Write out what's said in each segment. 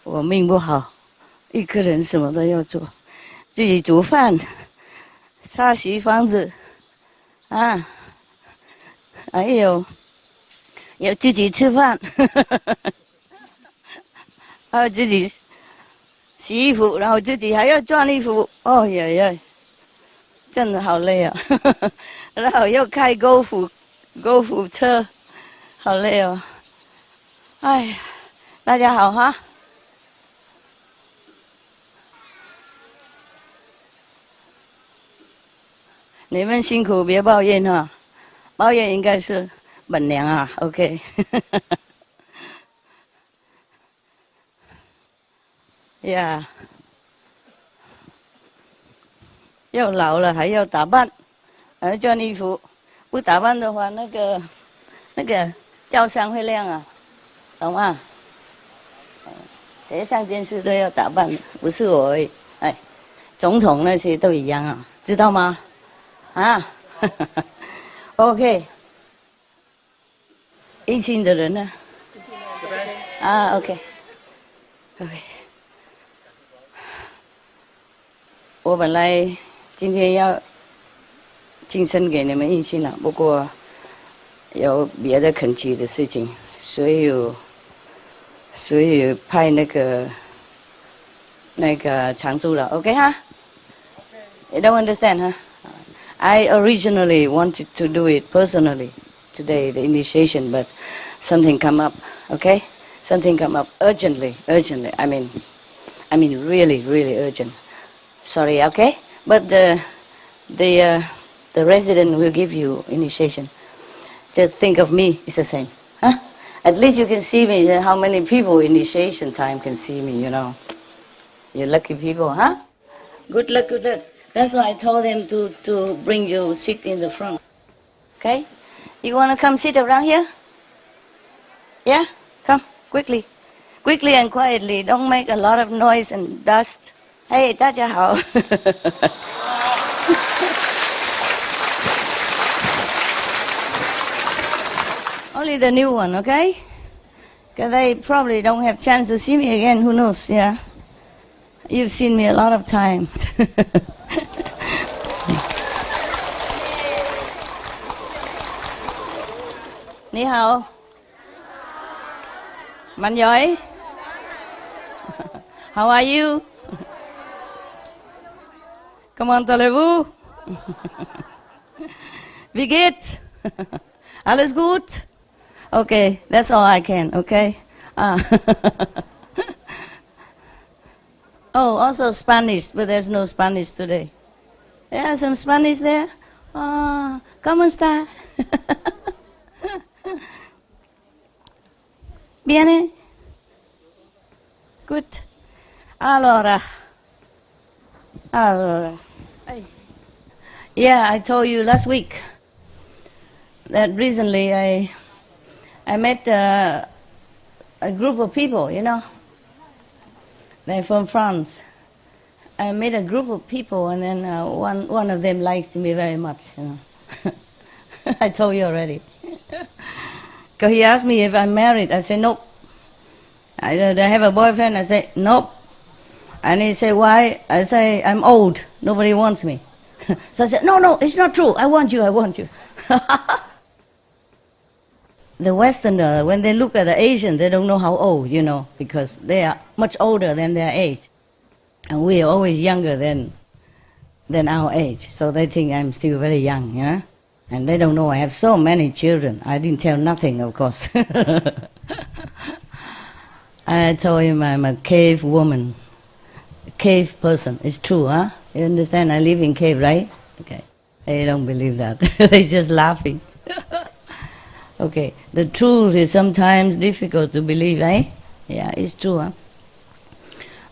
我命不好，一个人什么都要做，自己煮饭、擦洗房子啊，还有自己吃饭，还有自己洗衣服，然后自己还要转衣服。哦呀呀，真的好累啊！然后又开高尔夫车，好累哦。哎呀，大家好哈。你们辛苦别抱怨哈，抱怨应该是本娘啊。OK， 呀，又老了还要打扮，还要穿衣服，不打扮的话，那个照相会亮啊，懂吗？谁上电视都要打扮，不是我而已。哎，总统那些都一样啊，知道吗？啊，OK， 一心的人呢？啊，OK， OK， 我本来今天要晋升给你们一心了，不过有别的恳急的事情，所以派那个常驻了 ，OK 哈？ You don't understand, huh? I originally wanted to do it personally today, the initiation, but something come up, okay? Something come up urgently. I mean, really, really urgent. Sorry, okay? But the resident will give you initiation. Just think of me, it's the same, huh? At least you can see me. How many people initiation time can see me, you know? You lucky people, huh? Good luck, good luck. That's why I told them to bring you sit in the front. Okay? You want to come sit around here? Yeah? Come, quickly. Quickly and quietly. Don't make a lot of noise and dust. Hey, 大家好. Only the new one, okay? Because they probably don't have chance to see me again. Who knows? Yeah. You've seen me a lot of times. 你好，Mạnh giỏi. How are you? Comment allez-vous? Wie geht's? Alles gut? Okay, that's all I can, okay? Oh, also Spanish, but there's no Spanish today. Yeah, some Spanish there. Oh, ¿cómo está? Viene? Good. Allora. Yeah, I told you last week that recently I met a group of people, you know. They're from France. I met a group of people, and then one of them liked me very much, you know. I told you already. Because he asked me if I'm married. I said, nope. I have a boyfriend. I said, nope. And he said, why? I say, I'm old. Nobody wants me. So I said, no, it's not true. I want you. The Westerner, when they look at the Asian, they don't know how old, you know, because they are much older than their age. And we are always younger than our age. So they think I'm still very young, you know. And they don't know I have so many children. I didn't tell nothing, of course. I told him I'm a cave woman, a cave person. It's true, huh? You understand? I live in cave, right? Okay. They don't believe that. They're just laughing. Okay. The truth is sometimes difficult to believe, eh? Yeah, it's true, huh?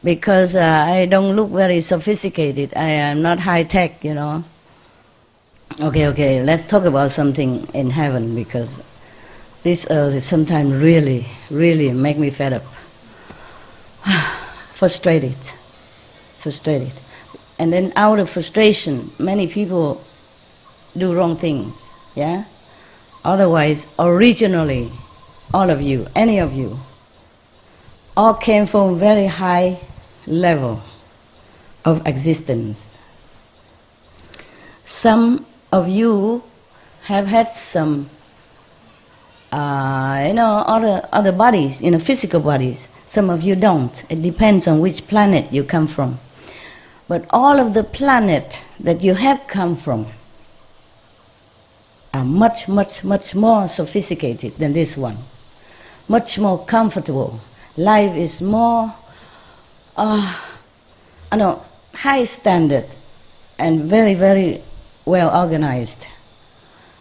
Because I don't look very sophisticated. I am not high-tech, you know. Okay, let's talk about something in heaven, because this earth is sometimes really, really make me fed up. Frustrated. And then out of frustration, many people do wrong things, yeah? Otherwise, originally, all of you, any of you, all came from very high level of existence. Some of you have had some, other bodies, physical bodies. Some of you don't. It depends on which planet you come from. But all of the planet that you have come from are much, much, much more sophisticated than this one. Much more comfortable. Life is more, high standard and very, very well organized.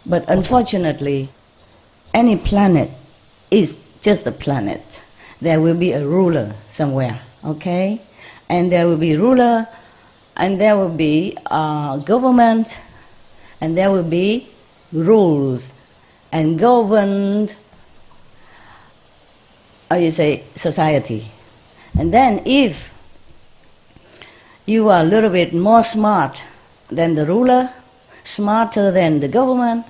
But unfortunately, any planet is just a planet. There will be a ruler somewhere, okay? And there will be ruler, and there will be government, and there will be rules and governed, society. And then if you are a little bit more smart than the ruler, smarter than the government,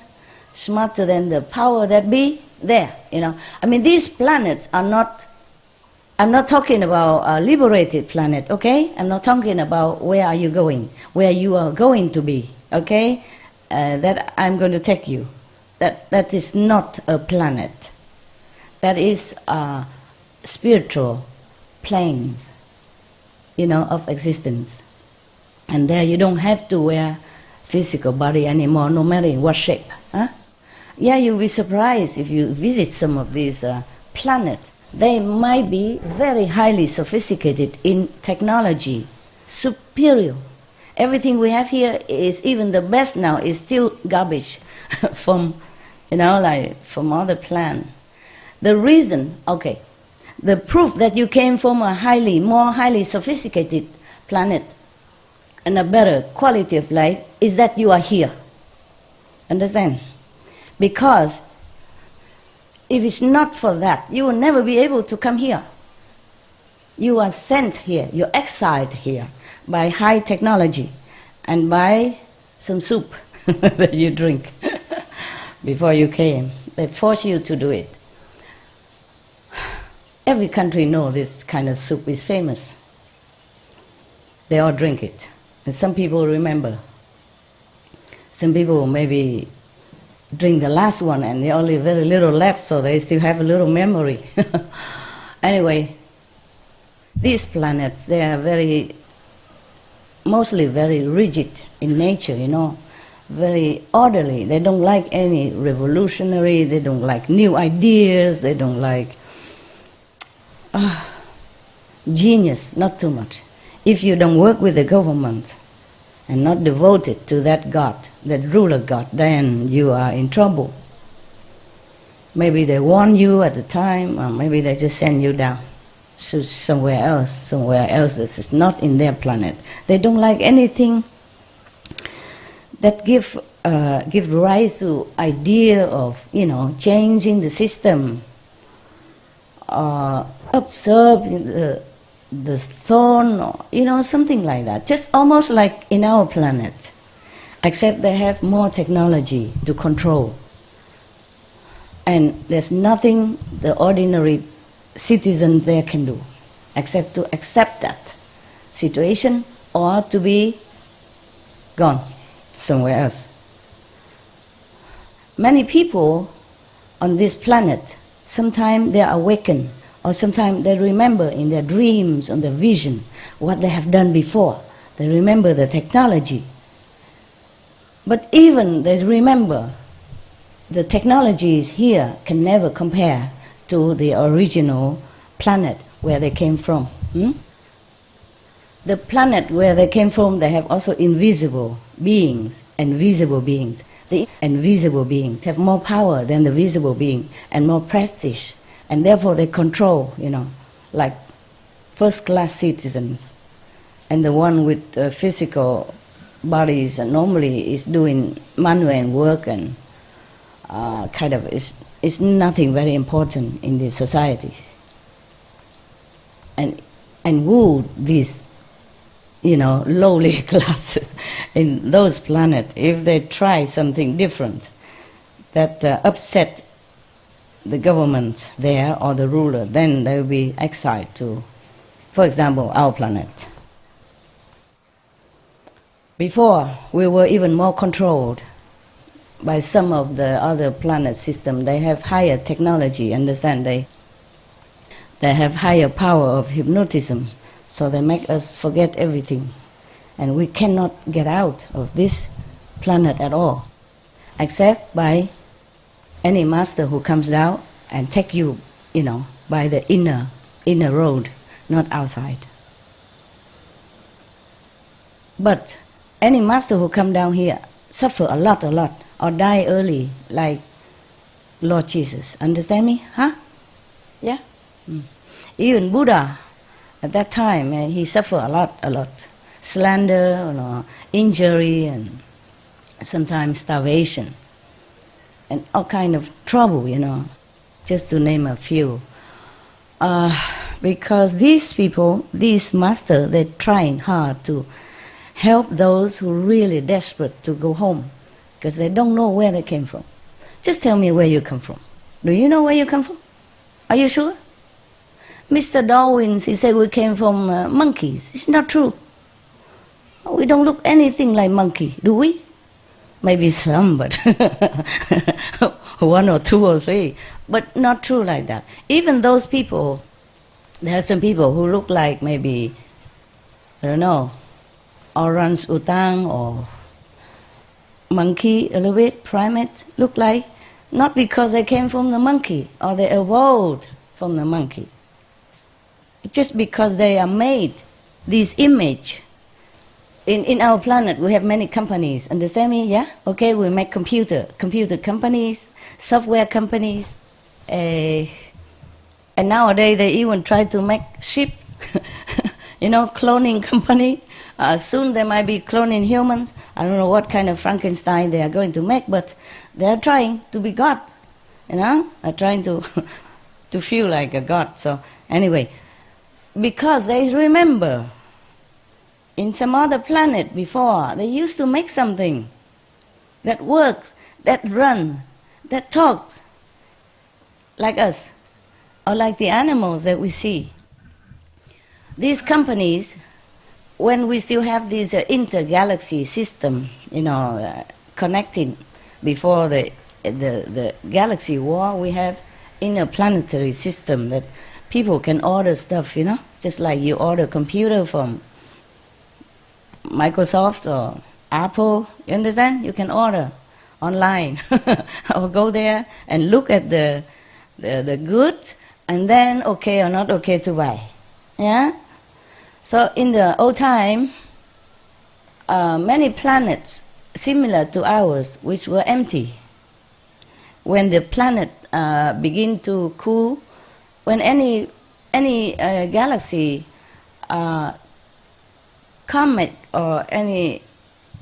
smarter than the power that be, there, these planets are not, I'm not talking about a liberated planet, okay? I'm not talking about where are you going, where you are going to be, okay? That I'm going to take you. That is not a planet. That is spiritual planes, of existence. And there you don't have to wear physical body anymore, no matter in what shape. Huh? Yeah, you'll be surprised if you visit some of these planets. They might be very highly sophisticated in technology, superior. Everything we have here is, even the best now, is still garbage from, from other planets. The reason, the proof that you came from a more highly sophisticated planet and a better quality of life is that you are here. Understand? Because if it's not for that, you will never be able to come here. You are sent here, you're exiled here by high technology and by some soup that you drink before you came. They force you to do it. Every country knows this kind of soup is famous. They all drink it. And some people remember. Some people maybe drink the last one and they only very little left, so they still have a little memory. Anyway, these planets, they are mostly very rigid in nature, very orderly. They don't like any revolutionary, they don't like new ideas, they don't like genius, not too much. If you don't work with the government and not devoted to that God, that ruler God, then you are in trouble. Maybe they warn you at the time, or maybe they just send you down to somewhere else that is not in their planet. They don't like anything that give rise to idea of, changing the system, observe the thorn, or, something like that. Just almost like in our planet, except they have more technology to control. And there's nothing the ordinary citizen there can do except to accept that situation or to be gone somewhere else. Many people on this planet, sometimes they are awakened, or sometimes they remember in their dreams, on their vision, what they have done before. They remember the technology. But even they remember, the technologies here can never compare to the original planet where they came from. The planet where they came from, they have also invisible beings and visible beings. The invisible beings have more power than the visible being and more prestige. And therefore they control, like first-class citizens. And the one with physical bodies normally is doing manual work and is nothing very important in the society. And would this, lowly class in those planets, if they try something different that upset the government there or the ruler, then they will be exiled to, for example, our planet. Before, we were even more controlled by some of the other planet system. They have higher technology, understand? They have higher power of hypnotism, so they make us forget everything. And we cannot get out of this planet at all, except by any master who comes down and take you, by the inner road, not outside. But any master who come down here suffer a lot, or die early, like Lord Jesus. Understand me? Huh? Yeah? Even Buddha, at that time, he suffered a lot. Slander, injury, and sometimes starvation. And all kind of trouble, just to name a few. Because these people, these masters, they're trying hard to help those who are really desperate to go home, because they don't know where they came from. Just tell me where you come from. Do you know where you come from? Are you sure? Mr. Darwin, he said we came from monkeys. It's not true. We don't look anything like monkey, do we? Maybe some, but one or two or three. But not true like that. Even those people, there are some people who look like maybe, I don't know, orang-utang or monkey, a little bit, primate, look like, not because they came from the monkey or they evolved from the monkey. It's just because they are made this image. In our planet, we have many companies. Understand me? Yeah? Okay, we make computer companies, software companies, and nowadays they even try to make ship, cloning company. Soon they might be cloning humans. I don't know what kind of Frankenstein they are going to make, but they are trying to be God. They're trying to feel like a God. So anyway, because they remember in some other planet before, they used to make something that works, that runs, that talks, like us, or like the animals that we see. These companies, when we still have this inter-galaxy system, connecting before the galaxy war, we have interplanetary system that people can order stuff, just like you order computer from Microsoft or Apple, you understand? You can order online or go there and look at the goods and then okay or not okay to buy. Yeah? So in the old time, many planets similar to ours, which were empty, when the planet begin to cool, when any galaxy comet or any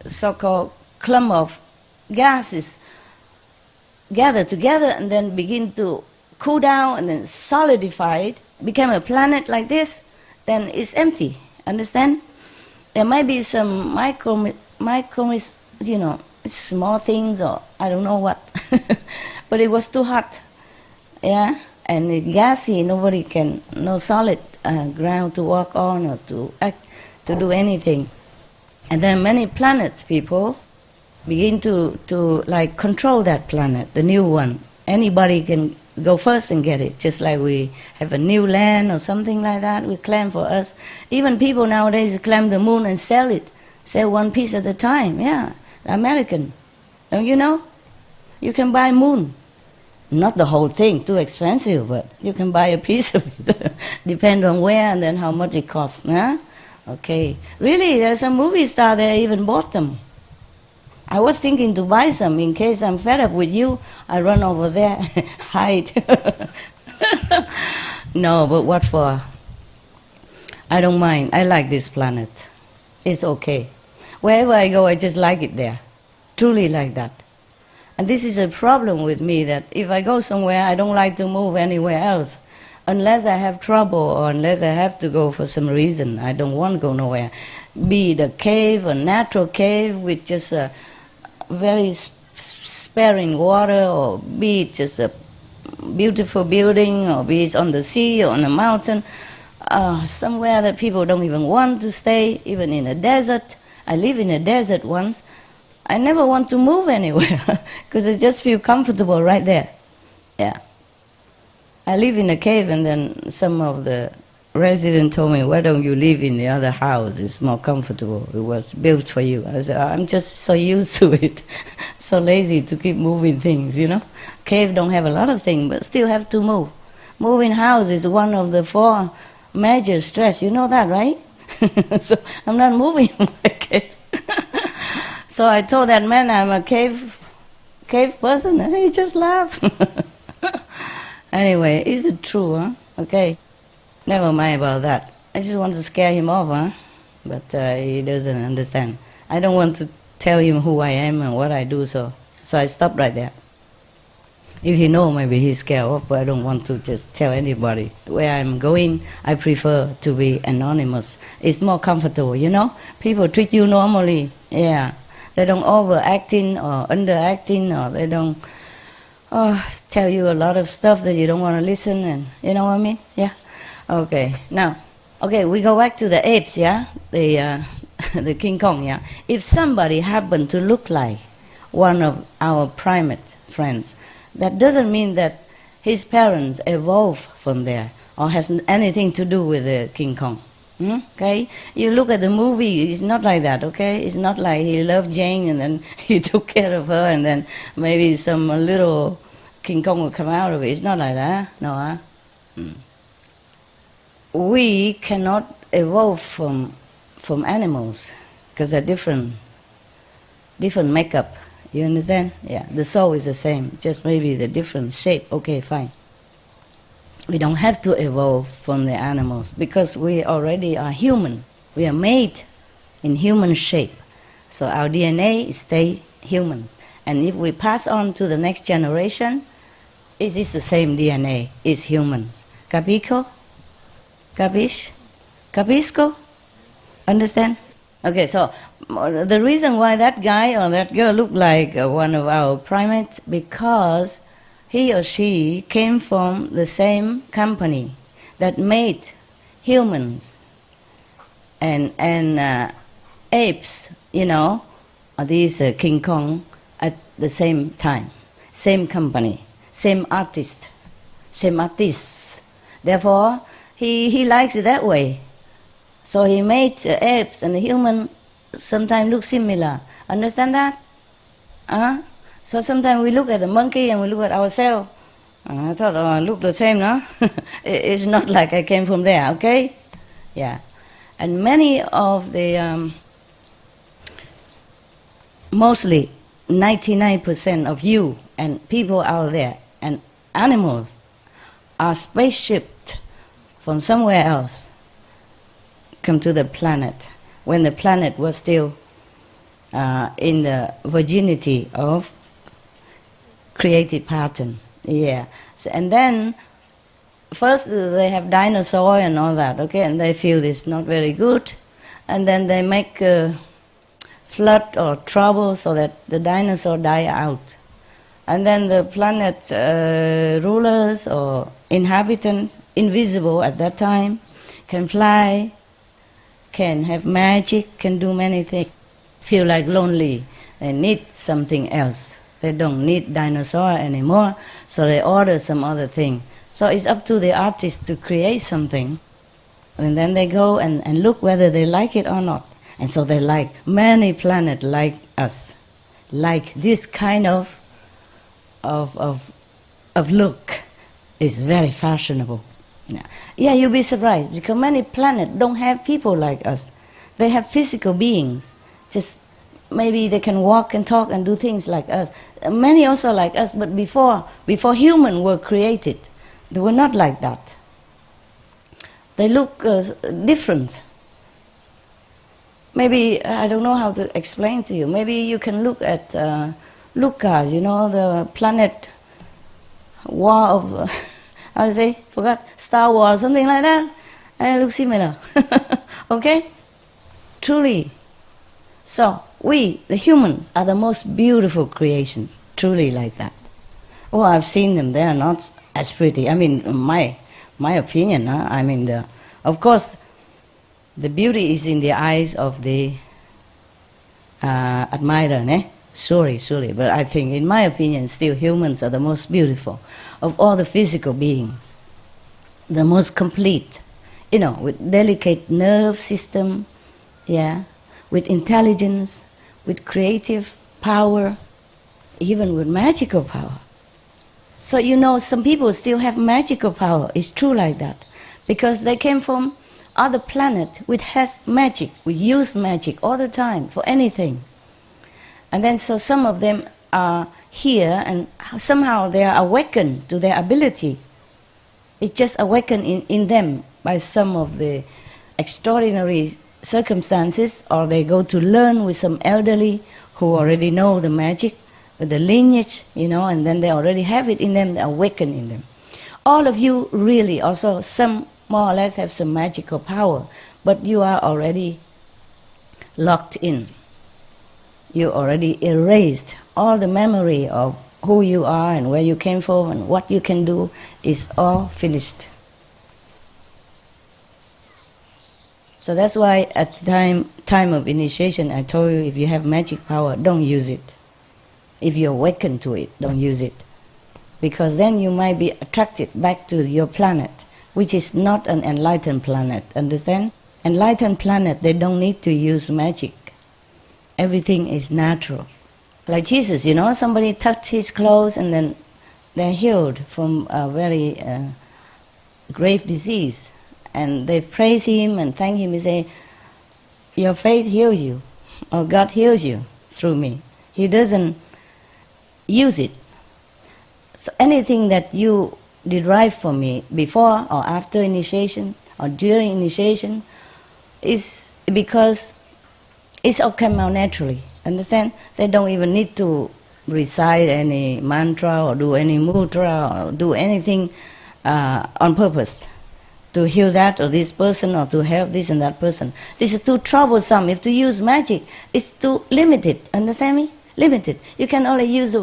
so-called clump of gases gather together and then begin to cool down and then solidify, become a planet like this, then it's empty. Understand? There might be some micro, small things or I don't know what, but it was too hot, yeah. And it's gassy. Nobody can, no solid ground to walk on or to do anything. And then many planets, people begin to like control that planet, the new one. Anybody can go first and get it, just like we have a new land or something like that, we claim for us. Even people nowadays claim the moon and sell one piece at a time, yeah, American. Don't you know? You can buy moon. Not the whole thing, too expensive, but you can buy a piece of it, depend on where and then how much it costs, huh? Okay, really, there's a movie star there even bought them. I was thinking to buy some in case I'm fed up with you. I run over there, hide. No, but what for? I don't mind. I like this planet. It's okay. Wherever I go, I just like it there. Truly like that. And this is a problem with me, that if I go somewhere, I don't like to move anywhere else. Unless I have trouble or unless I have to go for some reason, I don't want to go nowhere. Be it a cave, a natural cave with just a very sparing water, or be it just a beautiful building, or be it on the sea or on a mountain, somewhere that people don't even want to stay, even in a desert. I live in a desert once. I never want to move anywhere because I just feel comfortable right there. Yeah. I live in a cave, and then some of the residents told me, why don't you live in the other house? It's more comfortable. It was built for you. I said, I'm just so used to it. So lazy to keep moving things, you know. Cave don't have a lot of things, but still have to move. Moving house is one of the 4 major stress. You know that, right? So I'm not moving in my cave. So I told that man I'm a cave person, and he just laughed. Anyway, is it true, huh? Okay, never mind about that. I just want to scare him off, huh? But he doesn't understand. I don't want to tell him who I am and what I do, so I stopped right there. If he knows, maybe he's scared off, but I don't want to just tell anybody. Where I'm going, I prefer to be anonymous. It's more comfortable, you know? People treat you normally, yeah. They don't overacting or underacting, or they don't tell you a lot of stuff that you don't want to listen, and you know what I mean? Yeah. Okay. Now, we go back to the apes, yeah, the King Kong, yeah. If somebody happened to look like one of our primate friends, that doesn't mean that his parents evolved from there or has anything to do with the King Kong. Okay, you look at the movie, it's not like that, okay? It's not like he loved Jane and then he took care of her and then maybe some little King Kong will come out of it. It's not like that, no, huh? We cannot evolve from animals because they're different makeup, you understand? Yeah, the soul is the same, just maybe the different shape, okay, fine. We don't have to evolve from the animals because we already are human. We are made in human shape. So our DNA stay humans. And if we pass on to the next generation, it is the same DNA, it's humans. Capico? Capish? Capisco? Understand? Okay, so the reason why that guy or that girl looked like one of our primates, because he or she came from the same company that made humans and apes, you know, these King Kong at the same time, same company, same artists. Therefore, he likes it that way. So he made apes and the human sometimes look similar. Understand that? So sometimes we look at the monkey and we look at ourselves. I thought, I look the same, no? It's not like I came from there, okay? Yeah. And many of the, mostly 99% of you and people out there and animals are spaceshipped from somewhere else, come to the planet, when the planet was still in the virginity of created pattern, yeah. So, and then first they have dinosaur and all that, okay, and they feel it's not very good, and then they make flood or trouble so that the dinosaur die out, and then the planet rulers or inhabitants, invisible at that time, can fly, can have magic, can do many things, feel like lonely, they need something else. They don't need dinosaur anymore, so they order some other thing. So it's up to the artist to create something, and then they go and look whether they like it or not. And so they like, many planets like us, like this kind of look is very fashionable. Yeah, you'll be surprised, because many planets don't have people like us. They have physical beings, just maybe they can walk and talk and do things like us. Many also like us, but before humans were created, they were not like that. They look different. Maybe, I don't know how to explain to you. Maybe you can look at Lucas, you know, the planet war of, how do you say, forgot, Star Wars, something like that. And it looks similar. Okay? Truly. So, we, the humans, are the most beautiful creation, truly like that. Oh, I've seen them. They are not as pretty. I mean, my opinion. I mean, of course, the beauty is in the eyes of the admirer, ne? Surely. But I think, in my opinion, still humans are the most beautiful of all the physical beings, the most complete. You know, with delicate nerve system, yeah, with intelligence, with creative power, even with magical power. So you know, some people still have magical power. It's true like that, because they came from other planet which has magic. We use magic all the time for anything. And then so some of them are here, and somehow they are awakened to their ability. It just awakened in them by some of the extraordinary circumstances, or they go to learn with some elderly who already know the magic, the lineage, you know, and then they already have it in them, they awaken in them. All of you really also, some more or less have some magical power, but you are already locked in. You already erased all the memory of who you are and where you came from and what you can do is all finished. So that's why at the time of initiation, I told you, if you have magic power, don't use it. If you awaken to it, don't use it. Because then you might be attracted back to your planet, which is not an enlightened planet, understand? Enlightened planet, they don't need to use magic. Everything is natural. Like Jesus, you know, somebody touched his clothes and then they're healed from a very grave disease. And they praise him and thank him and say, your faith heals you, or God heals you through me. He doesn't use it. So anything that you derive from me before or after initiation or during initiation is because it's all come out naturally. Understand? They don't even need to recite any mantra or do any mudra or do anything on purpose to heal that or this person or to help this and that person. This is too troublesome. If to use magic, it's too limited. Understand me? Limited. You can only use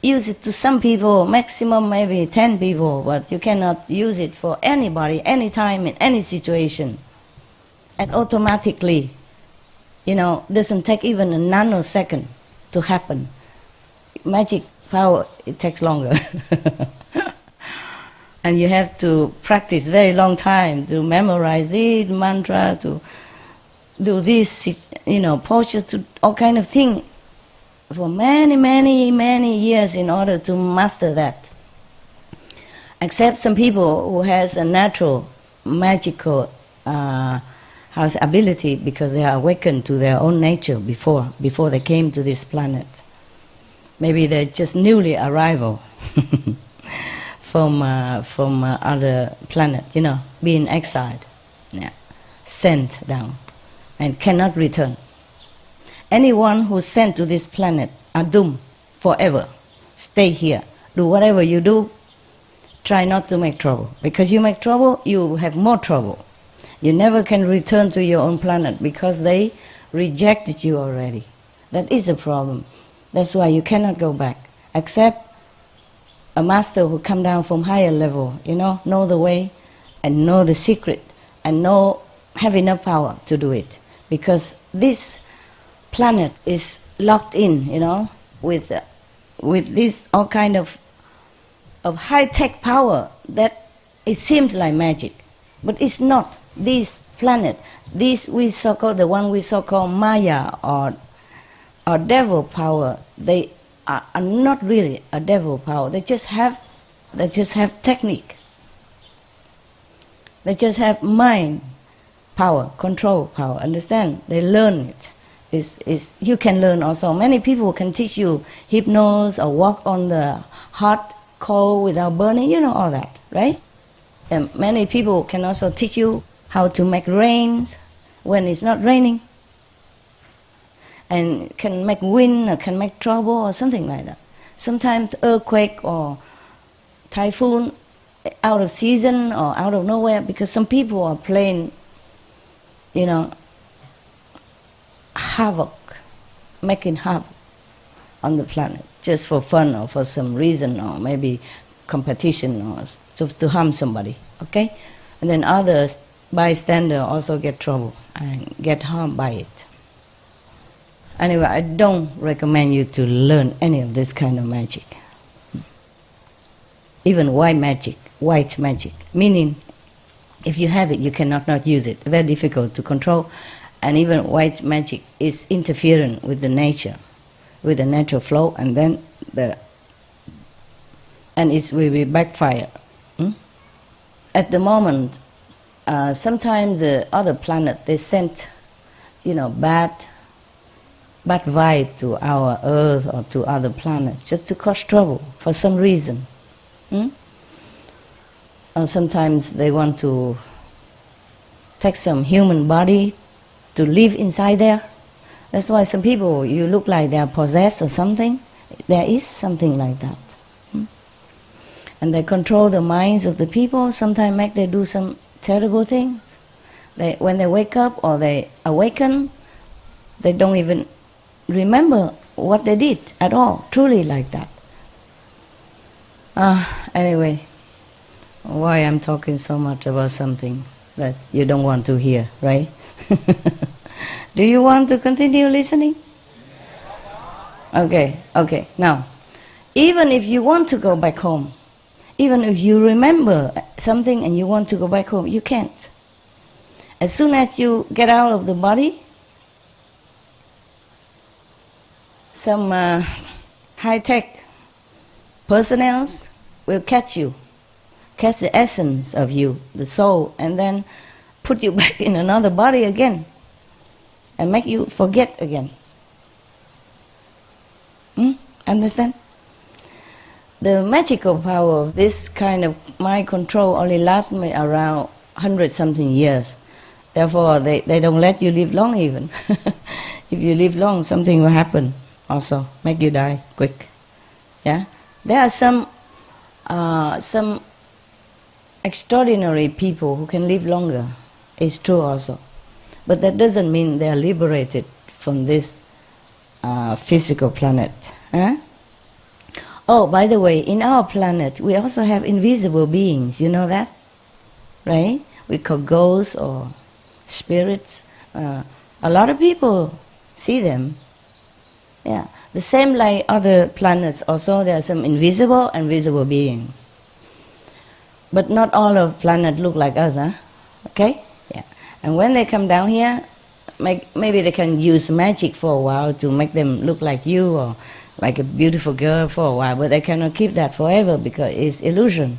it to some people, maximum maybe 10 people, but you cannot use it for anybody, anytime, in any situation. And automatically, you know, doesn't take even a nanosecond to happen. Magic power, it takes longer. And you have to practice very long time to memorize this mantra, to do this, you know, posture, to all kind of thing for many years in order to master that. Except some people who has a natural magical ability, because they are awakened to their own nature before they came to this planet. Maybe they're just newly arrival from other planet, you know, being exiled, yeah, sent down, and cannot return. Anyone who's sent to this planet are doomed forever. Stay here. Do whatever you do. Try not to make trouble. Because you make trouble, you have more trouble. You never can return to your own planet because they rejected you already. That is a problem. That's why you cannot go back. Except a master who come down from higher level, you know the way and know the secret and have enough power to do it. Because this planet is locked in, you know, with this all kind of high-tech power that it seems like magic, but it's not. This planet, this we so-called, the one we so-called Maya or devil power, they are not really a devil power. They just have technique. They just have mind power, control power. Understand? They learn it. You can learn also. Many people can teach you hypnosis or walk on the hot coal without burning. You know all that, right? And many people can also teach you how to make rains when it's not raining, and can make wind or can make trouble or something like that. Sometimes earthquake or typhoon out of season or out of nowhere, because some people are playing, you know, havoc, making havoc. on the planet, just for fun or for some reason, or maybe competition, or just to harm somebody, okay? And then others, bystander, also get trouble and get harmed by it. Anyway, I don't recommend you to learn any of this kind of magic. Even white magic, meaning if you have it, you cannot not use it. Very difficult to control. And even white magic is interfering with the nature, with the natural flow, and then it will be backfire. At the moment, sometimes the other planet, they send, bad vibe to our Earth or to other planets, just to cause trouble for some reason. Or sometimes they want to take some human body to live inside there. That's why some people, you look like they are possessed or something. There is something like that. And they control the minds of the people, sometimes make them do some terrible things. When they wake up or they awaken, they don't even remember what they did at all, truly like that. Anyway, why I'm talking so much about something that you don't want to hear, right? Do you want to continue listening? Okay. Now, even if you want to go back home, even if you remember something and you want to go back home, you can't. As soon as you get out of the body, some high-tech personnel will catch the essence of you, the soul, and then put you back in another body again and make you forget again. Understand? The magical power of this kind of mind control only lasts me around 100-something years. Therefore, they don't let you live long even. If you live long, something will happen also, make you die quick. Yeah? There are some extraordinary people who can live longer. It's true also. But that doesn't mean they are liberated from this physical planet. Huh? Oh, by the way, in our planet, we also have invisible beings. You know that? Right? We call ghosts or spirits. A lot of people see them. Yeah. The same like other planets also, there are some invisible and visible beings. But not all of planets look like us, huh? Okay? Yeah. And when they come down here, maybe they can use magic for a while to make them look like you or like a beautiful girl for a while, but they cannot keep that forever because it's illusion.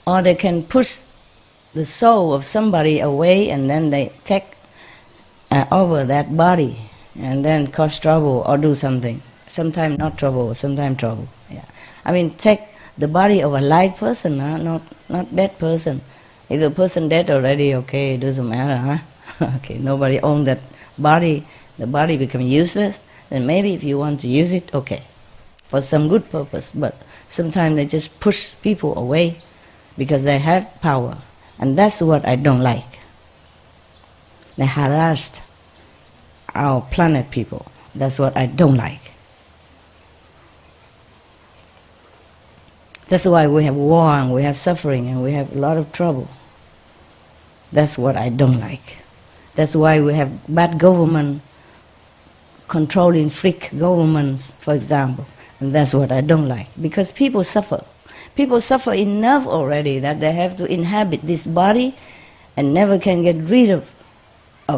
Or they can push the soul of somebody away and then they take over that body and then cause trouble or do something. Sometimes not trouble, sometimes trouble. Yeah. I mean, take the body of a live person, huh? Not dead person. If the person dead already, okay, it doesn't matter, huh? Okay, nobody owns that body. The body becomes useless. Then maybe if you want to use it, okay, for some good purpose. But sometimes they just push people away because they have power. And that's what I don't like. They harassed our planet people. That's what I don't like. That's why we have war and we have suffering and we have a lot of trouble. That's what I don't like. That's why we have bad government, controlling freak governments, for example. And that's what I don't like. Because people suffer. People suffer enough already that they have to inhabit this body and never can get rid of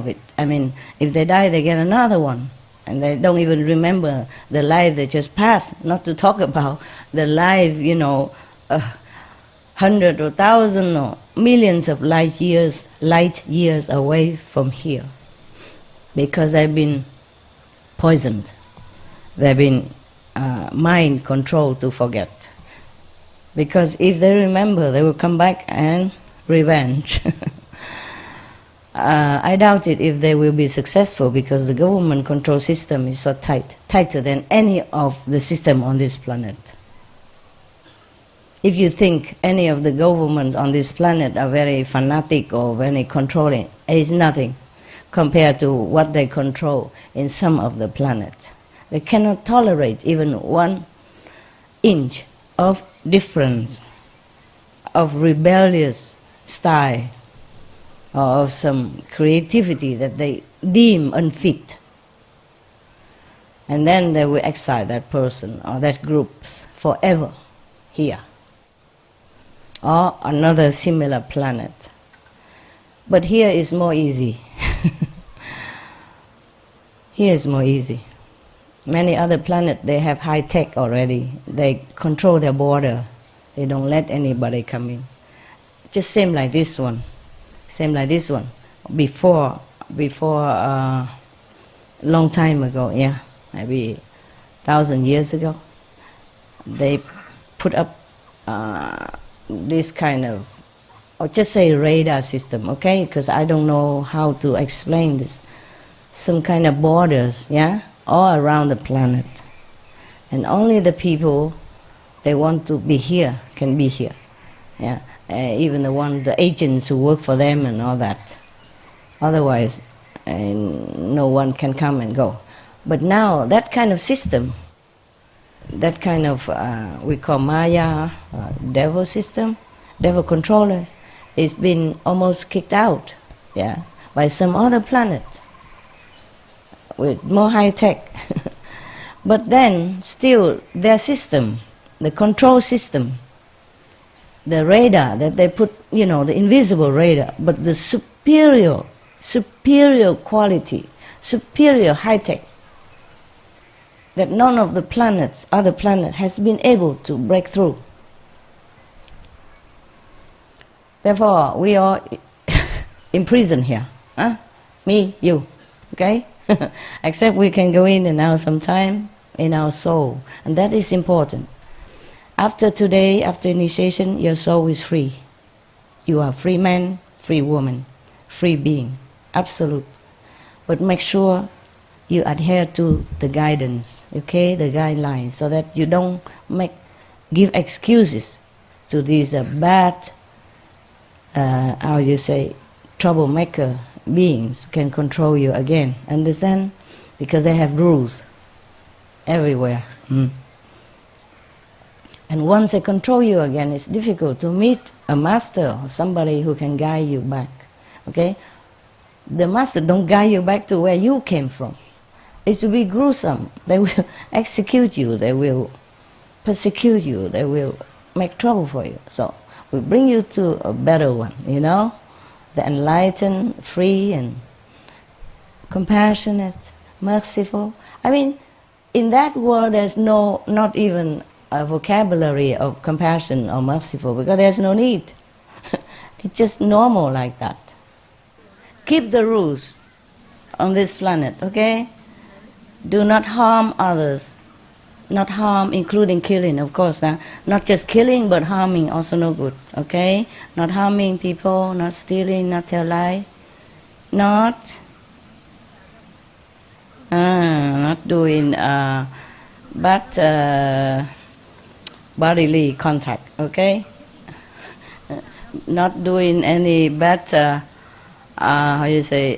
it. I mean, if they die, they get another one. And they don't even remember the life they just passed, not to talk about the life, 100 or 1,000 or millions of light years away from here. Because they've been poisoned. They've been mind controlled to forget. Because if they remember, they will come back and revenge. I doubt it if they will be successful because the government control system is so tight, tighter than any of the system on this planet. If you think any of the government on this planet are very fanatic or very controlling, it is nothing compared to what they control in some of the planets. They cannot tolerate even 1 inch of difference, of rebellious style, or of some creativity that they deem unfit. And then they will exile that person or that group forever here, or another similar planet. But here is more easy. Here is more easy. Many other planets, they have high tech already. They control their border. They don't let anybody come in. Just same like this one. Same like this one. Before long time ago, yeah, maybe 1,000 years ago, they put up this kind of, or just say radar system, okay? Because I don't know how to explain this. Some kind of borders, yeah, all around the planet. And only the people they want to be here can be here, yeah. Even the agents who work for them and all that. Otherwise, no one can come and go. But now that kind of system, that kind of we call Maya, devil system, devil controllers, is been almost kicked out, yeah, by some other planet with more high tech. But then still their system, the control system, the radar that they put, you know, the invisible radar, but the superior quality, superior high tech, that none of the planets, other planet, has been able to break through. Therefore, we are imprisoned here. Huh? Me, you, okay? Except we can go in and out sometime in our soul, and that is important. After today, after initiation, your soul is free. You are free man, free woman, free being, absolute. But make sure you adhere to the guidance, okay, the guidelines, so that you don't give excuses to these bad, how you say, troublemaker beings who can control you again. Understand? Because they have rules everywhere. And once they control you again, it's difficult to meet a master or somebody who can guide you back. Okay? The master don't guide you back to where you came from. It's to be gruesome. They will execute you, they will persecute you, they will make trouble for you. So we bring you to a better one, you know? The enlightened, free and compassionate, merciful. I mean, in that world there's not even a vocabulary of compassion or merciful, because there's no need. It's just normal like that. Keep the rules on this planet, okay? Do not harm others. Not harm, including killing, of course. Not just killing, but harming also no good, okay? Not harming people, not stealing, not tell lie. Not doing bad bodily contact, okay? Not doing any bad, how you say,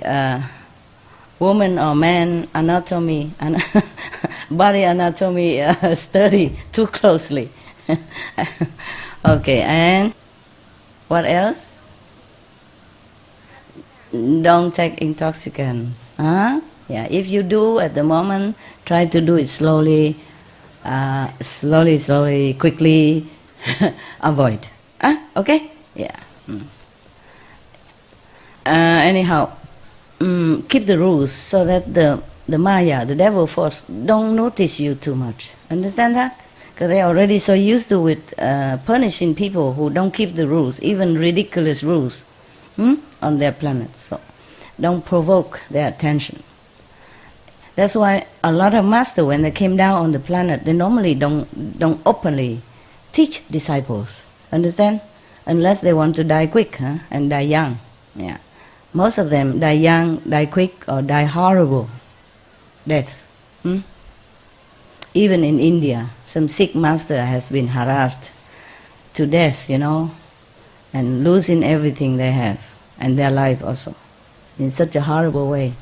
woman or man anatomy, body anatomy study too closely. Okay, and what else? Don't take intoxicants. Huh? Yeah, if you do at the moment, try to do it slowly, quickly. Avoid. Okay? Yeah. Anyhow, keep the rules so that the Maya, the devil force, don't notice you too much. Understand that? Because they're already so used to with punishing people who don't keep the rules, even ridiculous rules, on their planet. So don't provoke their attention. That's why a lot of masters, when they came down on the planet, they normally don't openly teach disciples. Understand? Unless they want to die quick, and die young. Yeah. Most of them die young, die quick, or die horrible death. Even in India, some Sikh master has been harassed to death, you know, and losing everything they have, and their life also, in such a horrible way.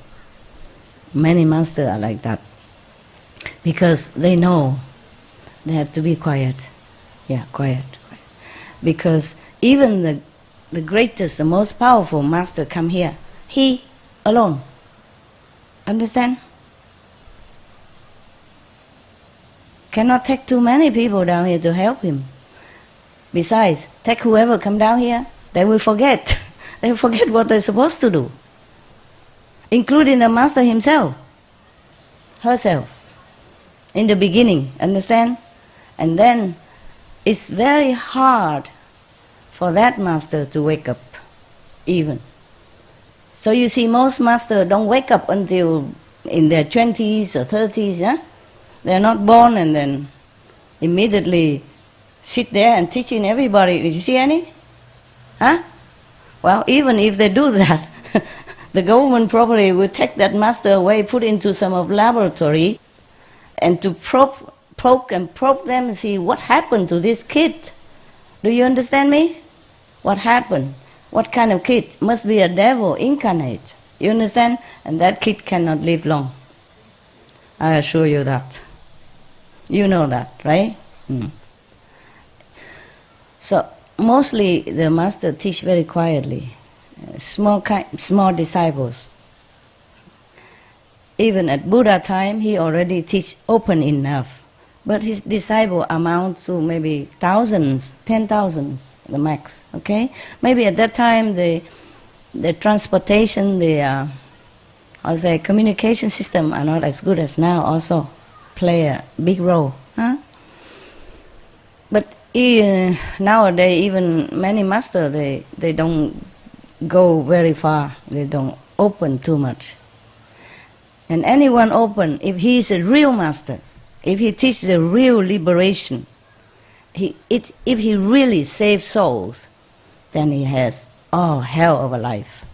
Many masters are like that. because they know they have to be quiet. Yeah, quiet. Because even the greatest, the most powerful master come here, he alone. Understand? Cannot take too many people down here to help him. Besides, take whoever come down here, they will forget. They will forget what they're supposed to do, including the master himself, herself, in the beginning, understand? And then it's very hard for that master to wake up, even. So you see, most masters don't wake up until in their 20s or 30s, yeah? They're not born and then immediately sit there and teaching everybody. Did you see any? Huh? Well, even if they do that, the government probably will take that master away, put into some of laboratory, and to poke them and see what happened to this kid. Do you understand me? What happened? What kind of kid? Must be a devil incarnate. You understand? And that kid cannot live long. I assure you that. You know that, right? So mostly the master teach very quietly, small disciples. Even at Buddha time, he already teach open enough, but his disciple amount to maybe thousands, 10,000s, the max. Okay, maybe at that time the transportation, the communication system are not as good as now. Also play a big role, huh? But nowadays, even many masters, they don't go very far. They don't open too much. And anyone open, if he is a real master, if he teaches the real liberation, if he really saves souls, then he has hell of a life.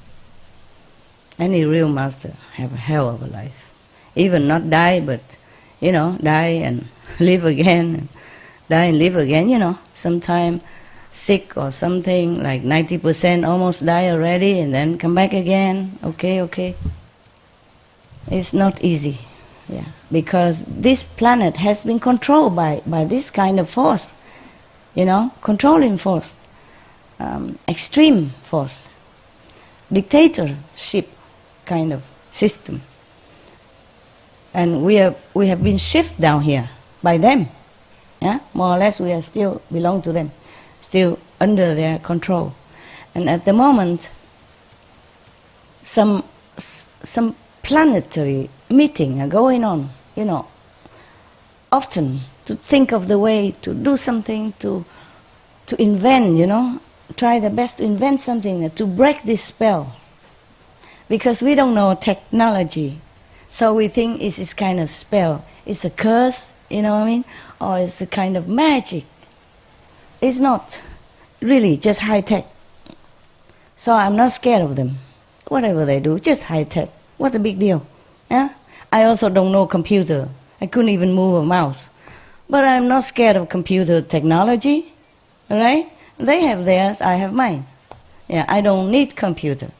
Any real master have a hell of a life. Even not die, but die and live again. Die and live again, sometime sick or something, like 90% almost die already, and then come back again. Okay. It's not easy, yeah, because this planet has been controlled by this kind of force, controlling force, extreme force, dictatorship kind of system. And we have been shifted down here by them. Yeah, more or less we are still belong to them, still under their control. And at the moment, some planetary meeting are going on, often to think of the way to do something, to invent, try the best to invent something to break this spell. Because we don't know technology, so we think it's this kind of spell. It's a curse, you know what I mean? Or it's a kind of magic. It's not really just high tech. So I'm not scared of them. Whatever they do, just high tech. What a big deal. Yeah? I also don't know computer. I couldn't even move a mouse. But I'm not scared of computer technology. All right? They have theirs, I have mine. Yeah, I don't need computer.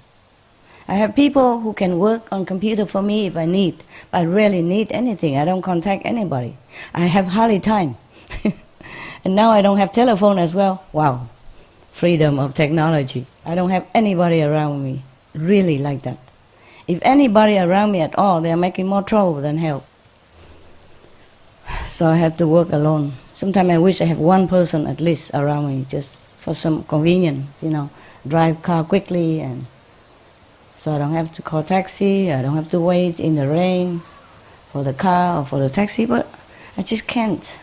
I have people who can work on computer for me if I need. But I rarely need anything. I don't contact anybody. I have hardly time. And now I don't have telephone as well. Wow. Freedom of technology. I don't have anybody around me. Really like that. If anybody around me at all, they are making more trouble than help. So I have to work alone. Sometimes I wish I have one person at least around me, just for some convenience, drive car quickly, and so I don't have to call taxi, I don't have to wait in the rain for the car or for the taxi, but I just can't.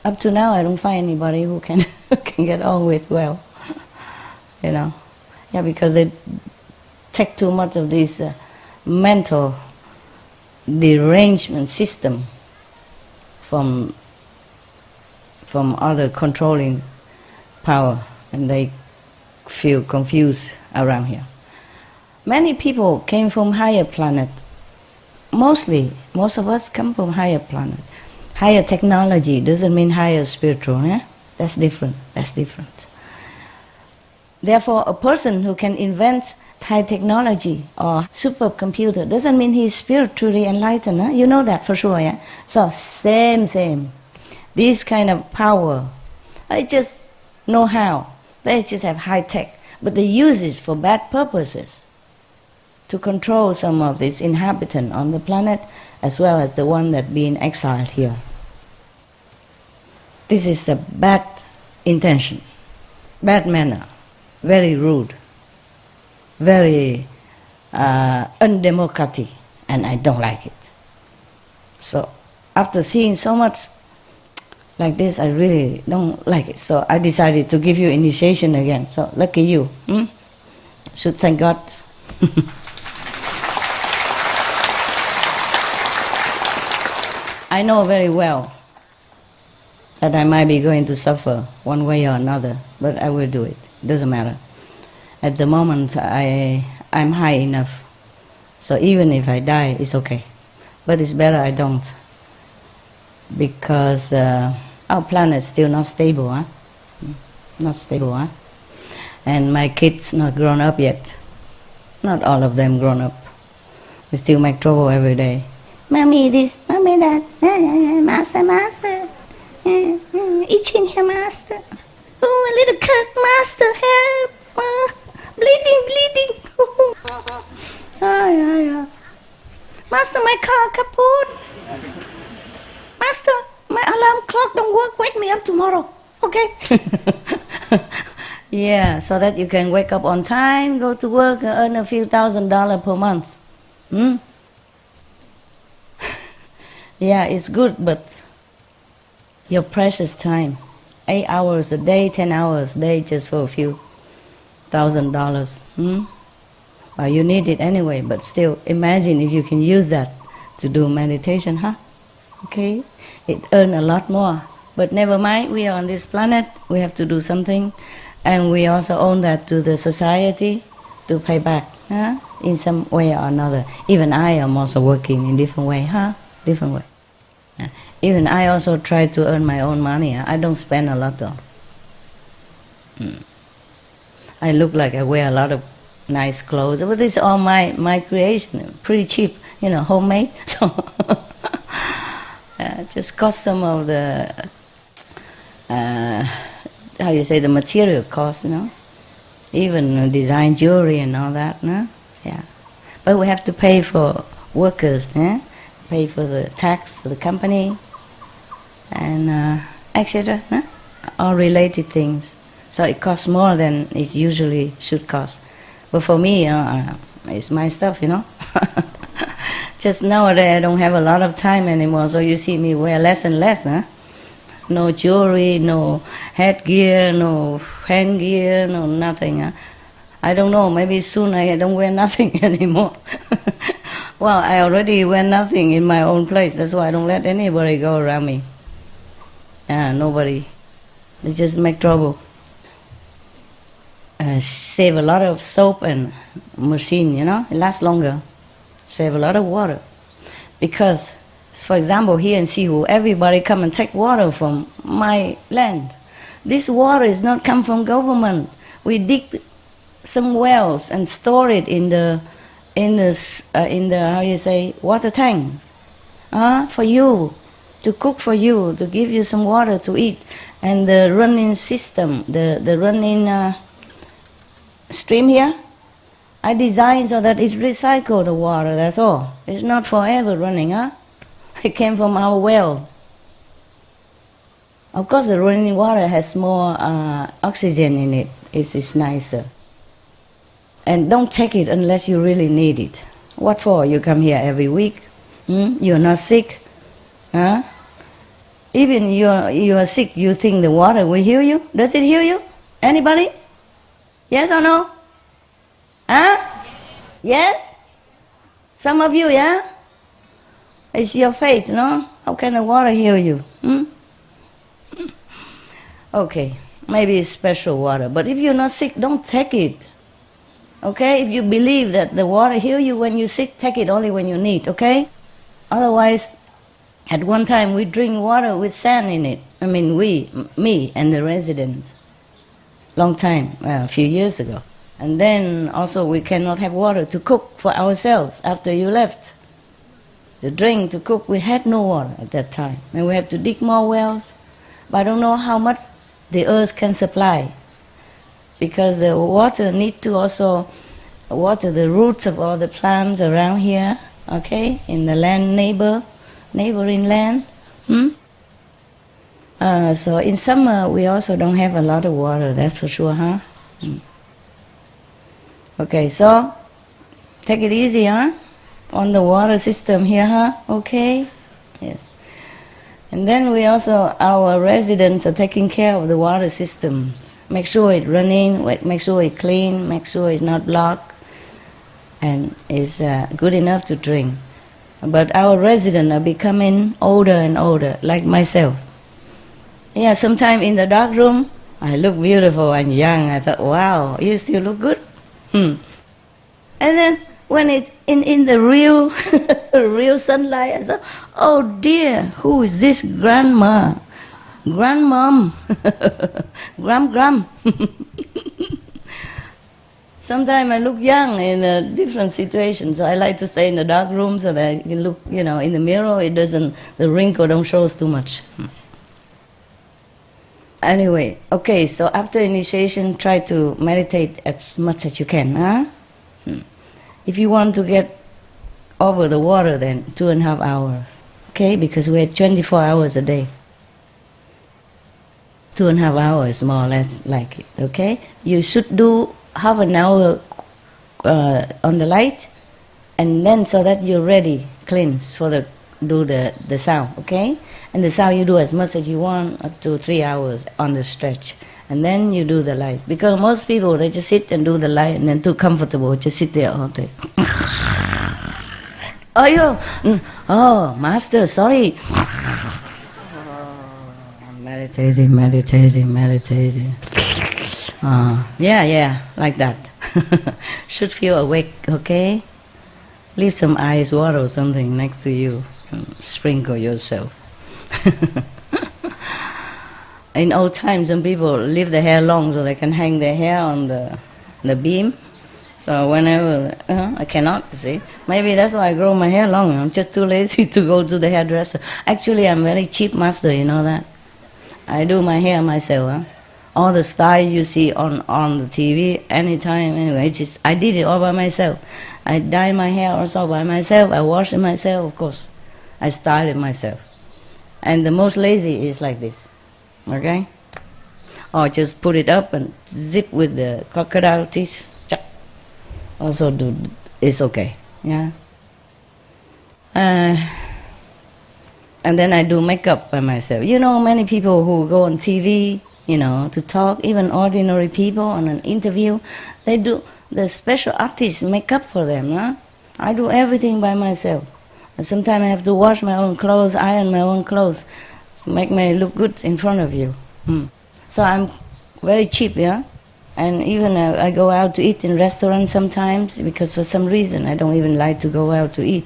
Up to now, I don't find anybody who can get on with well, Yeah, because they take too much of this mental derangement system from other controlling power, and they feel confused around here. Many people came from higher planet. Most of us come from higher planet. Higher technology doesn't mean higher spiritual, eh? That's different. Therefore, a person who can invent high technology or supercomputer doesn't mean he's spiritually enlightened. Huh? You know that for sure, yeah? So same. This kind of power, I just know how. They just have high tech, but they use it for bad purposes to control some of these inhabitants on the planet, as well as the one that being exiled here. This is a bad intention, bad manner, very rude, very undemocratic, and I don't like it. So after seeing so much like this, I really don't like it. So I decided to give you initiation again. So lucky you. Should thank God. I know very well that I might be going to suffer one way or another, but I will do it. Doesn't matter. At the moment, I'm high enough. So even if I die, it's okay. But it's better I don't. Because our planet's still not stable, huh? Not stable, huh? And my kids not grown up yet. Not all of them grown up. We still make trouble every day. Mommy this, mommy that. Master. Itching here, master. Oh, a little cut, master, help. Bleeding. Yeah. Master, my car kaput. Master, my alarm clock don't work. Wake me up tomorrow, okay? Yeah, so that you can wake up on time, go to work, and earn a few $1,000s per month. Yeah, it's good, but your precious time, 8 hours a day, 10 hours a day, just for a few $1,000. Well, you need it anyway, but still, imagine if you can use that to do meditation, huh? Okay, it earns a lot more. But never mind, we are on this planet, we have to do something, and we also owe that to the society to pay back, huh? In some way or another. Even I am also working in different way, huh? Different way. Even I also try to earn my own money. I don't spend a lot though. I look like I wear a lot of nice clothes, but it's all my creation, pretty cheap, homemade. So just cost some of the the material cost, even design jewelry and all that, no? Yeah. But we have to pay for workers, pay for the tax for the company, and etc. All related things. So it costs more than it usually should cost. But for me, it's my stuff, Just nowadays I don't have a lot of time anymore, so you see me wear less and less, No jewelry, no headgear, no handgear, no nothing. I don't know, maybe soon I don't wear nothing anymore. Well, I already wear nothing in my own place, that's why I don't let anybody go around me. Nobody. They just make trouble. Save a lot of soap and machine, it lasts longer. Save a lot of water. Because, for example, here in Sihu, everybody come and take water from my land. This water is not come from government. We dig some wells and store it in the water tank. For you, to cook for you, to give you some water to eat. And the running system, the running stream here, I designed so that it recycles the water, that's all. It's not forever running, It came from our well. Of course, the running water has more oxygen in it. It's nicer. And don't take it unless you really need it. What for? You come here every week. You're not sick. Even you are sick, you think the water will heal you? Does it heal you? Anybody? Yes or no? Yes? Some of you, yeah? It's your faith, no? How can the water heal you? Okay, maybe it's special water, but if you're not sick, don't take it. Okay? If you believe that the water heals you when you're sick, take it only when you need, okay? Otherwise, at one time we drink water with sand in it. I mean me and the residents. Long time, a few years ago. And then also we cannot have water to cook for ourselves after you left. To drink, to cook, we had no water at that time. And we have to dig more wells. But I don't know how much the earth can supply. Because the water need to also water the roots of all the plants around here, okay, in the land neighboring land. So in summer we also don't have a lot of water, that's for sure, huh? Okay, so take it easy, huh? On the water system here, huh? Okay? Yes. And then we also, our residents are taking care of the water systems. Make sure it's running, make sure it's clean, make sure it's not blocked, and is good enough to drink. But our residents are becoming older and older, like myself. Yeah, sometimes in the dark room, I look beautiful and young. I thought, wow, you still look good. And then when it's in the real real sunlight, I thought, oh dear, who is this grandma? Grandmom? Gram. Sometimes I look young in different situations. So I like to stay in the dark room so that I can look, in the mirror. It doesn't, the wrinkle don't show too much. Anyway, okay, so after initiation, try to meditate as much as you can, huh? If you want to get over the water, then 2.5 hours, okay? Because we have 24 hours a day. 2.5 hours, more or less, like it, okay? You should do half an hour on the light, and then so that you're ready, cleanse for the sound, okay? And the sound you do as much as you want, up to 3 hours on the stretch. And then you do the light. Because most people, they just sit and do the light and then too comfortable, just sit there all day. Oh, master, sorry. Meditating. Yeah, like that. Should feel awake, okay? Leave some ice water or something next to you. Sprinkle yourself. In old times, some people leave their hair long so they can hang their hair on the beam. So whenever, I cannot, you see. Maybe that's why I grow my hair long. I'm just too lazy to go to the hairdresser. Actually, I'm very cheap master, you know that. I do my hair myself. Huh? All the styles you see on the TV, anytime, anyway, I did it all by myself. I dye my hair also by myself. I wash it myself, of course. I style it myself. And the most lazy is like this, okay? Or just put it up and zip with the crocodile teeth. Also it's okay, yeah. And then I do makeup by myself. Many people who go on TV, to talk, even ordinary people on an interview, they do, the special artists make up for them, huh? I do everything by myself. And sometimes I have to wash my own clothes, iron my own clothes, to make me look good in front of you. So I'm very cheap, yeah? And even I go out to eat in restaurants sometimes, because for some reason I don't even like to go out to eat.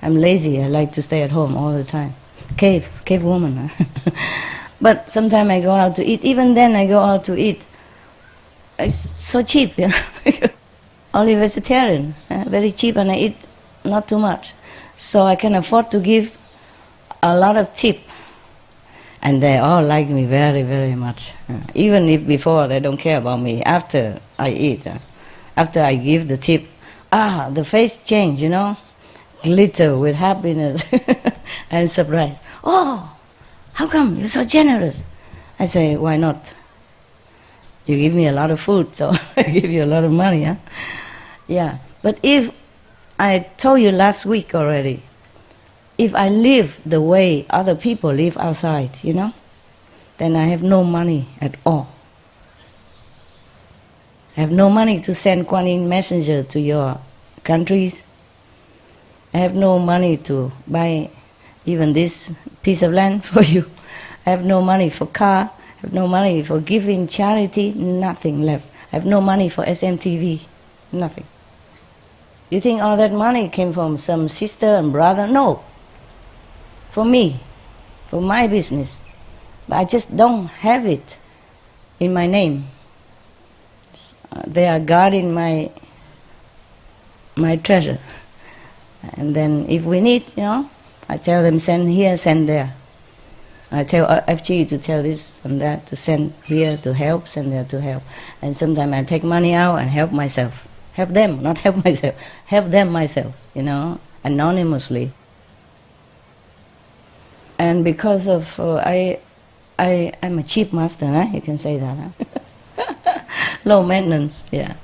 I'm lazy, I like to stay at home all the time. Cave woman. Huh? But sometimes I go out to eat. Even then I go out to eat. It's so cheap, Only vegetarian, very cheap, and I eat not too much. So I can afford to give a lot of tip. And they all like me very, very much. Even if before they don't care about me, after I eat, after I give the tip, the face change, glitter with happiness and surprise. Oh, how come you're so generous? I say, why not? You give me a lot of food, so I give you a lot of money, huh? Yeah, but if I told you last week already, if I live the way other people live outside, then I have no money at all. I have no money to send Kuan Yin messenger to your countries. I have no money to buy even this piece of land for you. I have no money for car. I have no money for giving charity. Nothing left. I have no money for SMTV. Nothing. You think all that money came from some sister and brother? No. For me, for my business. But I just don't have it in my name. they are guarding my treasure. And then if we need, I tell them send here, send there. I tell FG to tell this and that, to send here to help, send there to help. And sometimes I take money out and help myself. Help them, not help myself. Help them myself, anonymously. And because of, I'm a cheap master, huh? You can say that, huh? Low maintenance, yeah.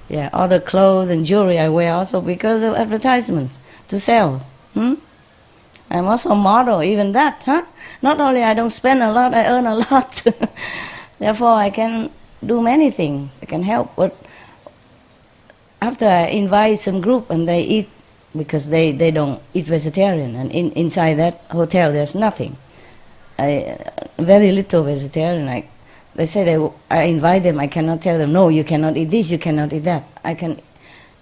Yeah, all the clothes and jewelry I wear also because of advertisements, to sell. I'm also a model, even that, huh? Not only I don't spend a lot, I earn a lot. Therefore, I can do many things. I can help. But after I invite some group and they eat, because they don't eat vegetarian, and inside that hotel there's nothing. Very little vegetarian. They say I invite them, I cannot tell them, no, you cannot eat this, you cannot eat that. I can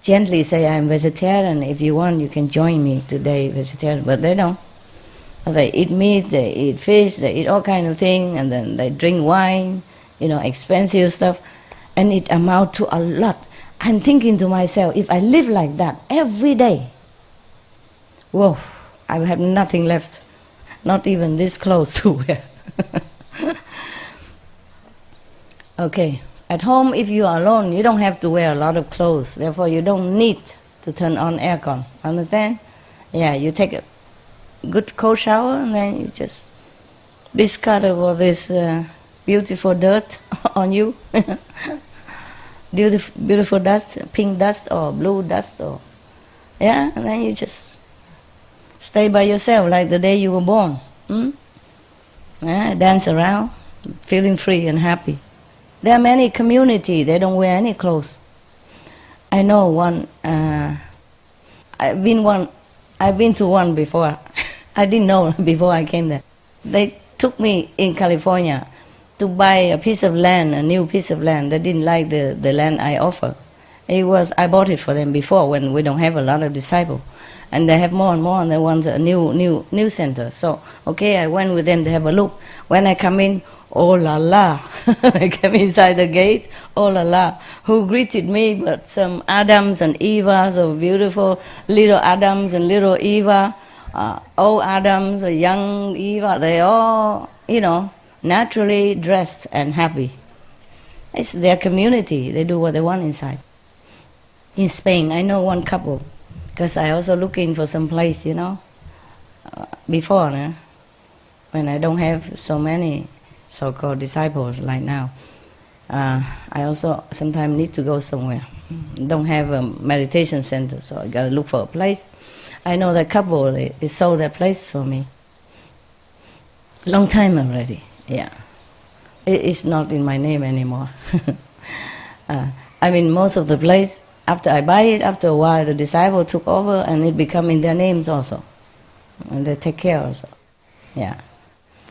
gently say I'm vegetarian, if you want you can join me today, vegetarian, but they don't. They eat meat, they eat fish, they eat all kind of things, and then they drink wine, expensive stuff, and it amounts to a lot. I'm thinking to myself, if I live like that every day, whoa, I will have nothing left, not even this clothes to wear. Okay. At home, if you are alone, you don't have to wear a lot of clothes. Therefore, you don't need to turn on aircon. Understand? Yeah, you take a good cold shower and then you just discard all this beautiful dirt on you. Beautiful dust, pink dust or blue dust. And then you just stay by yourself like the day you were born. Dance around, feeling free and happy. There are many communities, they don't wear any clothes. I know one, I've been to one before. I didn't know before I came there. They took me in California to buy a piece of land, a new piece of land. They didn't like the land I offer. I bought it for them before when we don't have a lot of disciples. And they have more and more and they want a new center. So, okay, I went with them to have a look. When I come in, oh la la, I came inside the gate, oh la la, who greeted me but some Adams and Evas, so beautiful little Adams and little Eva, old Adams, a young Eva, they all, naturally dressed and happy. It's their community, they do what they want inside. In Spain, I know one couple, because I also looking for some place, before, when I don't have so many so-called disciples like now. I also sometimes need to go somewhere. Don't have a meditation center, so I gotta look for a place. I know that couple, they sold that place for me. Long time already, yeah. It's not in my name anymore. Most of the place, after I buy it, after a while the disciple took over and it become in their names also. And they take care also, yeah.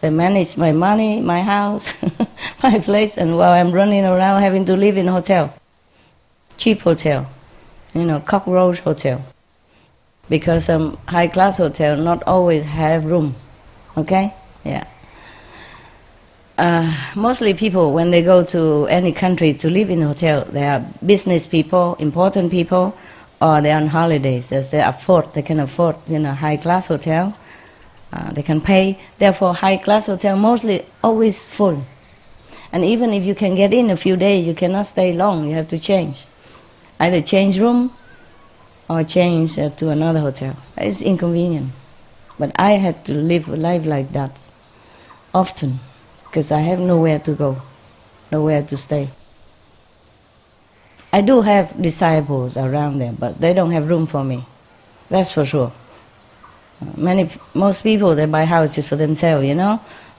They manage my money, my house, my place, and while I'm running around having to live in a hotel. Cheap hotel, cockroach hotel. Because some high-class hotel not always have room, okay? Yeah. Mostly people, when they go to any country to live in a hotel, they are business people, important people, or they're on holidays. They can afford, high-class hotel. They can pay. Therefore, high-class hotel mostly always full. And even if you can get in a few days, you cannot stay long. You have to change. Either change room or change to another hotel. It's inconvenient. But I had to live a life like that often because I have nowhere to go, nowhere to stay. I do have disciples around there, but they don't have room for me. That's for sure. Most people, they buy houses for themselves,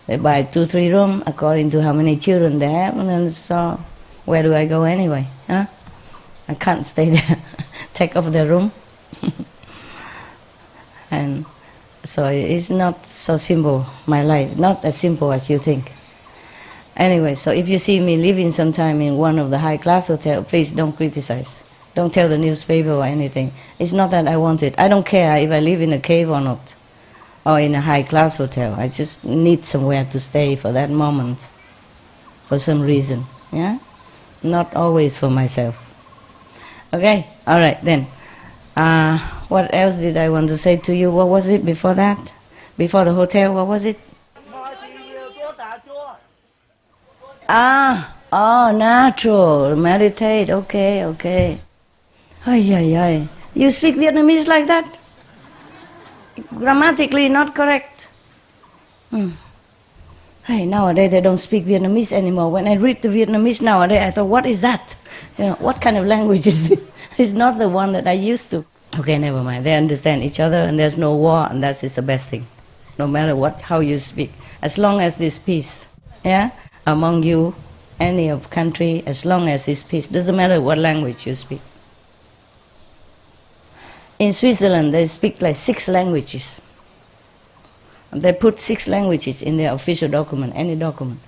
They buy 2-3 rooms according to how many children they have, and then so where do I go anyway, huh? I can't stay there, take off the room. And so it's not so simple, my life, not as simple as you think. Anyway, so if you see me living sometime in one of the high-class hotels, please don't criticize. Don't tell the newspaper or anything. It's not that I want it. I don't care if I live in a cave or not, or in a high-class hotel. I just need somewhere to stay for that moment, for some reason, yeah? not always for myself. Okay, all right then. What else did I want to say to you? What was it before that? Before the hotel, what was it? Natural, meditate, okay. Ay. You speak Vietnamese like that? Grammatically not correct. Hey, nowadays they don't speak Vietnamese anymore. When I read the Vietnamese nowadays, I thought, what is that? What kind of language is this? It's not the one that I used to. Okay, never mind. They understand each other and there's no war, and that is the best thing. No matter how you speak. As long as there's peace, among you, any of country, as long as there's peace. Doesn't matter what language you speak. In Switzerland, they speak like 6 languages. They put 6 languages in their official document, any document.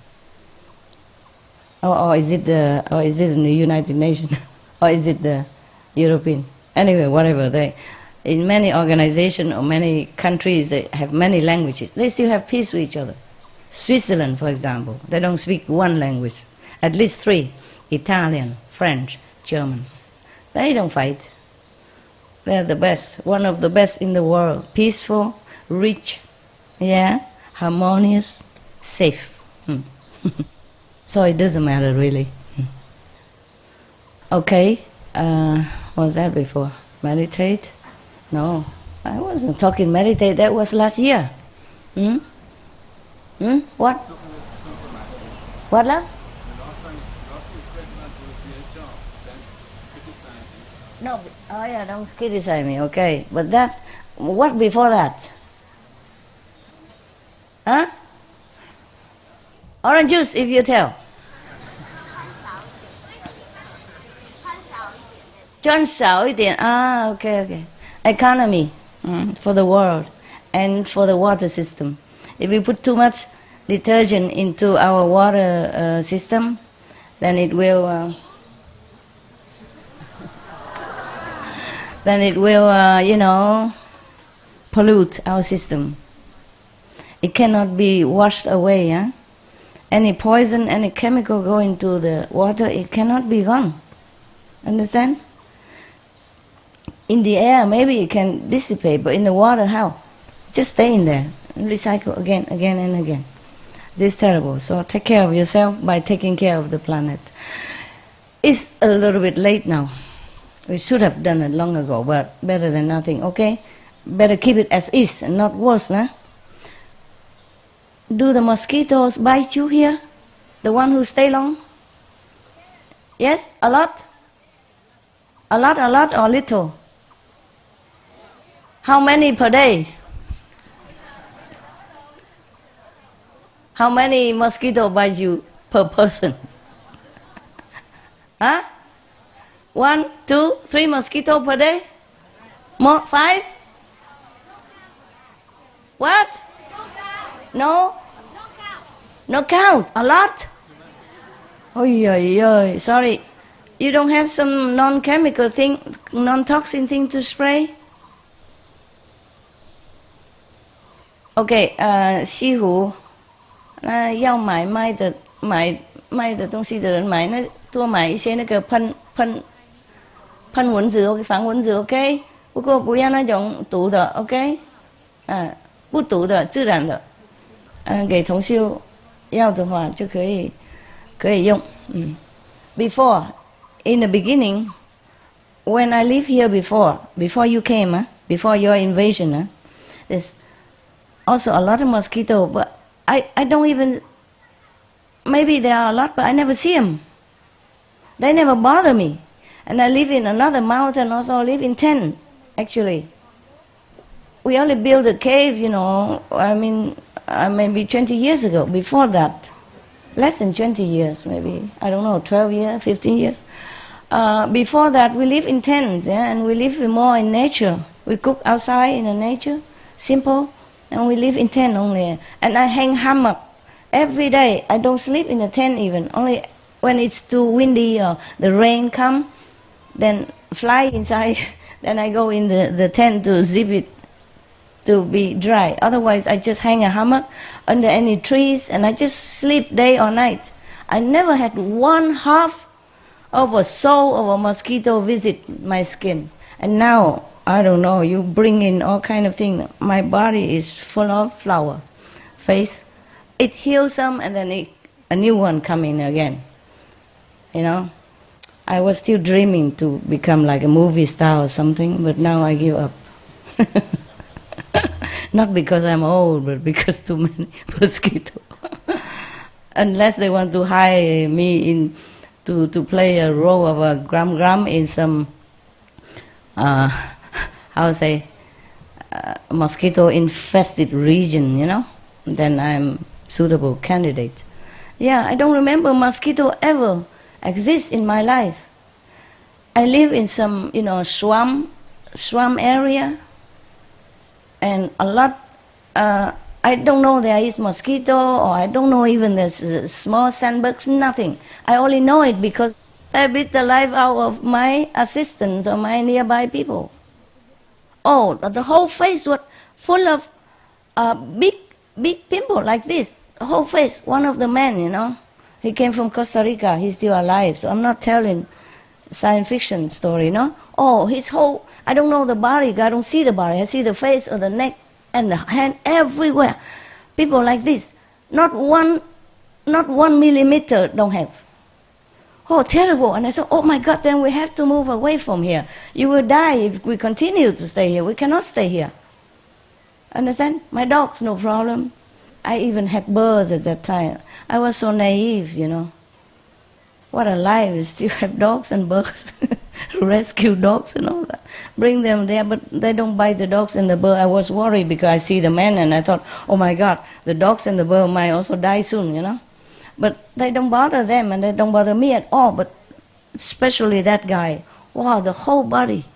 Or is it in the United Nations? Or is it the European? Anyway, whatever. In many organizations or many countries, they have many languages. They still have peace with each other. Switzerland, for example, they don't speak one language. At least 3. Italian, French, German. They don't fight. They're the best, one of the best in the world. Peaceful, rich, harmonious, safe. So it doesn't matter really. Okay, what was that before? Meditate? No, I wasn't talking meditate, that was last year. What? What, love? No, don't criticize me, okay. But what before that? Huh? Orange juice, if you tell. 赚少一点, okay. Economy, for the world and for the water system. If we put too much detergent into our water system, then it will... pollute our system. It cannot be washed away. Any poison, any chemical go into the water, it cannot be gone. Understand? In the air, maybe it can dissipate, but in the water, how? Just stay in there and recycle again and again. This is terrible. So take care of yourself by taking care of the planet. It's a little bit late now. We should have done it long ago, but better than nothing, okay? Better keep it as is and not worse, huh? Do the mosquitoes bite you here? The one who stay long? Yes? A lot? A lot or little? How many per day? How many mosquitoes bite you per person? Huh? 1, 2, 3 mosquitoes per day? More? 5? What? No? No count. A lot? Oi. Sorry. You don't have some non-chemical thing, non-toxin thing to spray? Okay, 西湖那要买卖的东西的人买，那多买一些那个喷蚊子 ，OK， 防蚊子 ，OK， 不过不要那种毒的 ，OK， 不毒的自然的，给同修要的话就可以用。Before, in the beginning, when I live here before you came, before your invasion, there's also a lot of mosquitoes, but I don't even, maybe there are a lot, but I never see them. They never bother me. And I live in another mountain, also I live in tent, actually. We only built a cave, maybe 20 years ago. Before that, less than 20 years, maybe, I don't know, 12 years, 15 years. Before that, we live in tents, and we live more in nature. We cook outside in the nature, simple, and we live in tent only. And I hang hammock every day. I don't sleep in a tent even, only when it's too windy or the rain come, then fly inside, then I go in the tent to zip it to be dry. Otherwise, I just hang a hammock under any trees and I just sleep day or night. I never had one half of a soul of a mosquito visit my skin. And now, I don't know, you bring in all kind of things. My body is full of flower, face. It heals some and then a new one come in again. You know, I was still dreaming to become like a movie star or something, but now I give up. Not because I'm old, but because too many mosquitoes. Unless they want to hire me in to play a role of a gram in some, how say, mosquito infested region, you know, then I'm suitable candidate. Yeah, I don't remember mosquito ever exist in my life. I live in some, you know, swamp area, and a lot. I don't know there is mosquito, or I don't know even there's small sandbugs. Nothing. I only know it because I beat the life out of my assistants or my nearby people. Oh, the whole face was full of big pimple like this. The whole face. One of the men, you know, he came from Costa Rica. He's still alive. So I'm not telling science fiction story, no? Oh, his whole, I don't know the body. I don't see the body. I see the face or the neck and the hand everywhere. People like this. Not one millimeter don't have. Oh, terrible. And I said, oh my God, then we have to move away from here. You will die if we continue to stay here. We cannot stay here. Understand? My dogs, no problem. I even had birds at that time. I was so naive, you know. What a life, we still have dogs and birds. Rescue dogs and all that. Bring them there, but they don't bite the dogs and the bird. I was worried because I see the man and I thought, oh my God, the dogs and the bird might also die soon, you know. But they don't bother them and they don't bother me at all, but especially that guy. Wow, the whole body,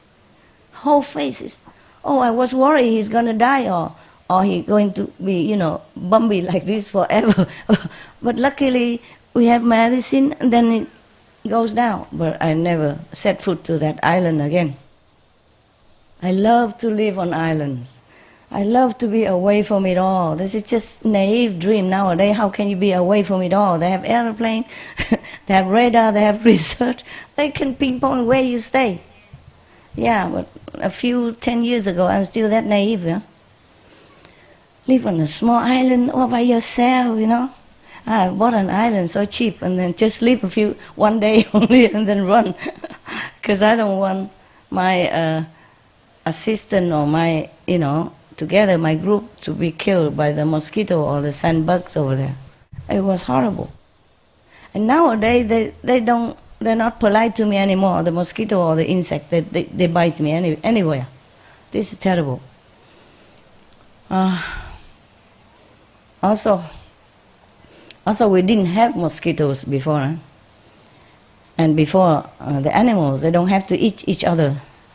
whole faces. Oh, I was worried he's going to die or he's going to be, you know, bumpy like this forever. But luckily, we have medicine and then it goes down. But I never set foot to that island again. I love to live on islands. I love to be away from it all. This is just naive dream nowadays. How can you be away from it all? They have airplane, they have radar, they have research. They can pinpoint where you stay. Yeah, but a few 10 years ago, I'm still that naive, yeah? Live on a small island all by yourself, you know? I bought an island so cheap and then just live one day only and then run. Because I don't want my assistant or my, you know, together my group to be killed by the mosquito or the sandbugs over there. It was horrible. And nowadays they're not polite to me anymore, the mosquito or the insect. They bite me anywhere. This is terrible. Also, we didn't have mosquitoes before. Huh? And before, the animals, they don't have to eat each other.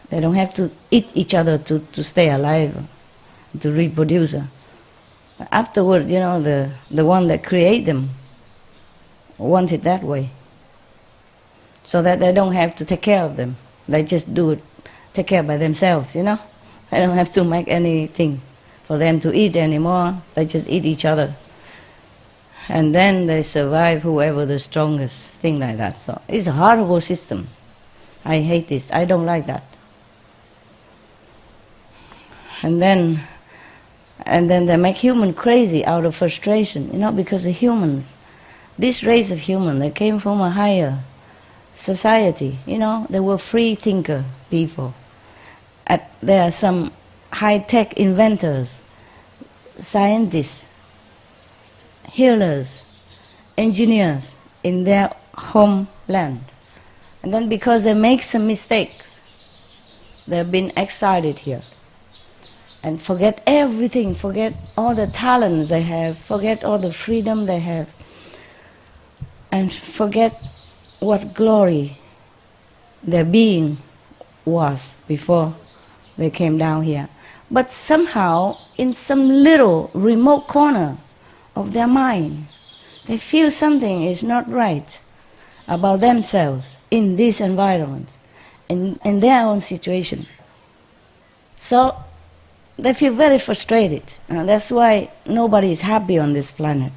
They don't have to eat each other to stay alive, to reproduce. Afterward, you know, the one that create them want it that way. So that they don't have to take care of them. They just take care by themselves, you know. They don't have to make anything for them to eat anymore. They just eat each other. And then they survive whoever the strongest, thing like that. So it's a horrible system. I hate this. I don't like that. And then they make human crazy out of frustration, you know, because the humans, this race of human, they came from a higher society, you know, they were free thinker people. There are some high-tech inventors, scientists, healers, engineers in their homeland. And then because they make some mistakes, they've been exiled here. And forget everything, forget all the talents they have, forget all the freedom they have, and forget what glory their being was before they came down here. But somehow, in some little remote corner of their mind, they feel something is not right about themselves in this environment, in their own situation. So they feel very frustrated, and that's why nobody is happy on this planet.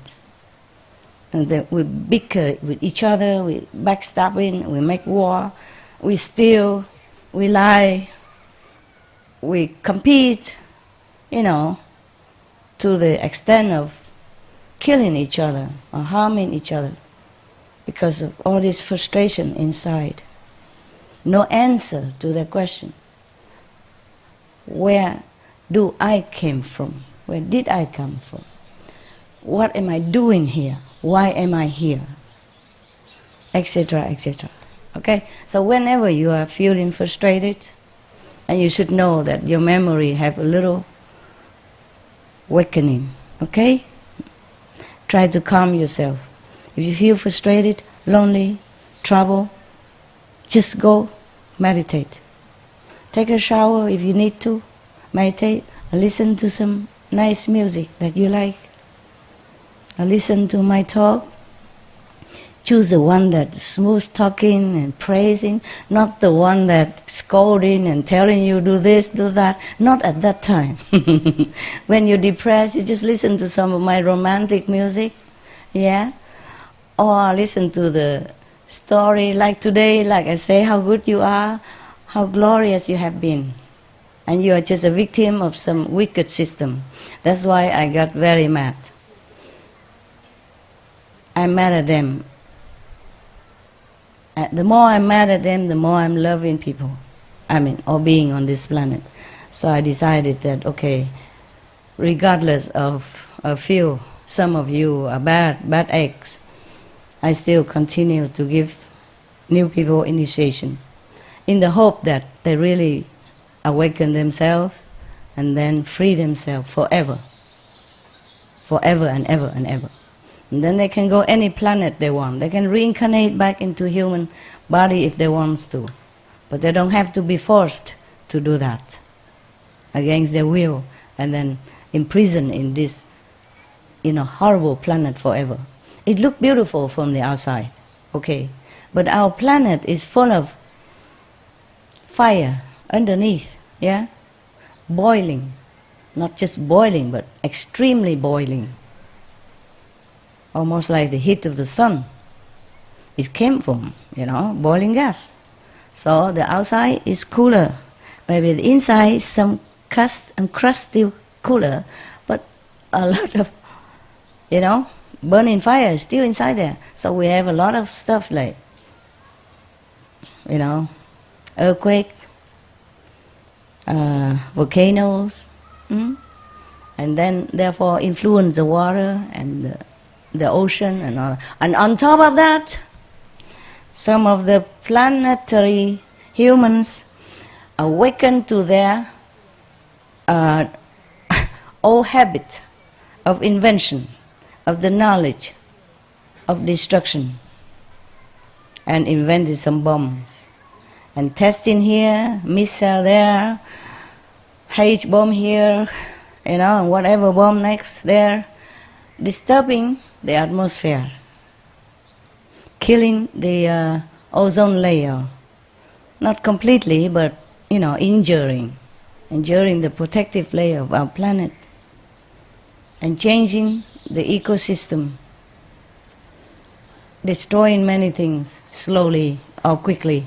and then we bicker with each other, we backstabbing, we make war, we steal, we lie, we compete, to the extent of killing each other or harming each other because of all this frustration inside. No answer to that question. Where do I came from? Where did I come from? What am I doing here? Why am I here? Etc., etc. Okay? So whenever you are feeling frustrated, and you should know that your memory have a little awakening. Okay? Try to calm yourself. If you feel frustrated, lonely, trouble, just go meditate. Take a shower if you need to. Meditate. Listen to some nice music that you like. Listen to my talk. Choose the one that's smooth talking and praising, not the one that scolding and telling you do this, do that. Not at that time. When you're depressed, you just listen to some of my romantic music, yeah? Or listen to the story like today, like I say, how good you are, how glorious you have been. And you are just a victim of some wicked system. That's why I got very mad. I'm mad at them. The more I'm mad at them, the more I'm loving people. Or being on this planet. So I decided that, okay, regardless of some of you are bad eggs, I still continue to give new people initiation in the hope that they really awaken themselves and then free themselves forever. Forever and ever and ever. And then they can go any planet they want. They can reincarnate back into human body if they want to. But they don't have to be forced to do that against their will and then imprisoned in this horrible planet forever. It looks beautiful from the outside, okay. But our planet is full of fire underneath, yeah? Boiling. Not just boiling, but extremely boiling. Almost like the heat of the sun. It came from, boiling gas. So the outside is cooler. Maybe the inside is some crust still cooler, but a lot of, burning fire is still inside there. So we have a lot of stuff like, earthquake, volcanoes, and then therefore influence the water and the ocean and all. And on top of that, some of the planetary humans awaken to their old habit of invention, of the knowledge of destruction, and invented some bombs. And testing here, missile there, H bomb here, and whatever bomb next there, disturbing the atmosphere, killing the ozone layer. Not completely, but, injuring the protective layer of our planet, and changing the ecosystem, destroying many things slowly or quickly.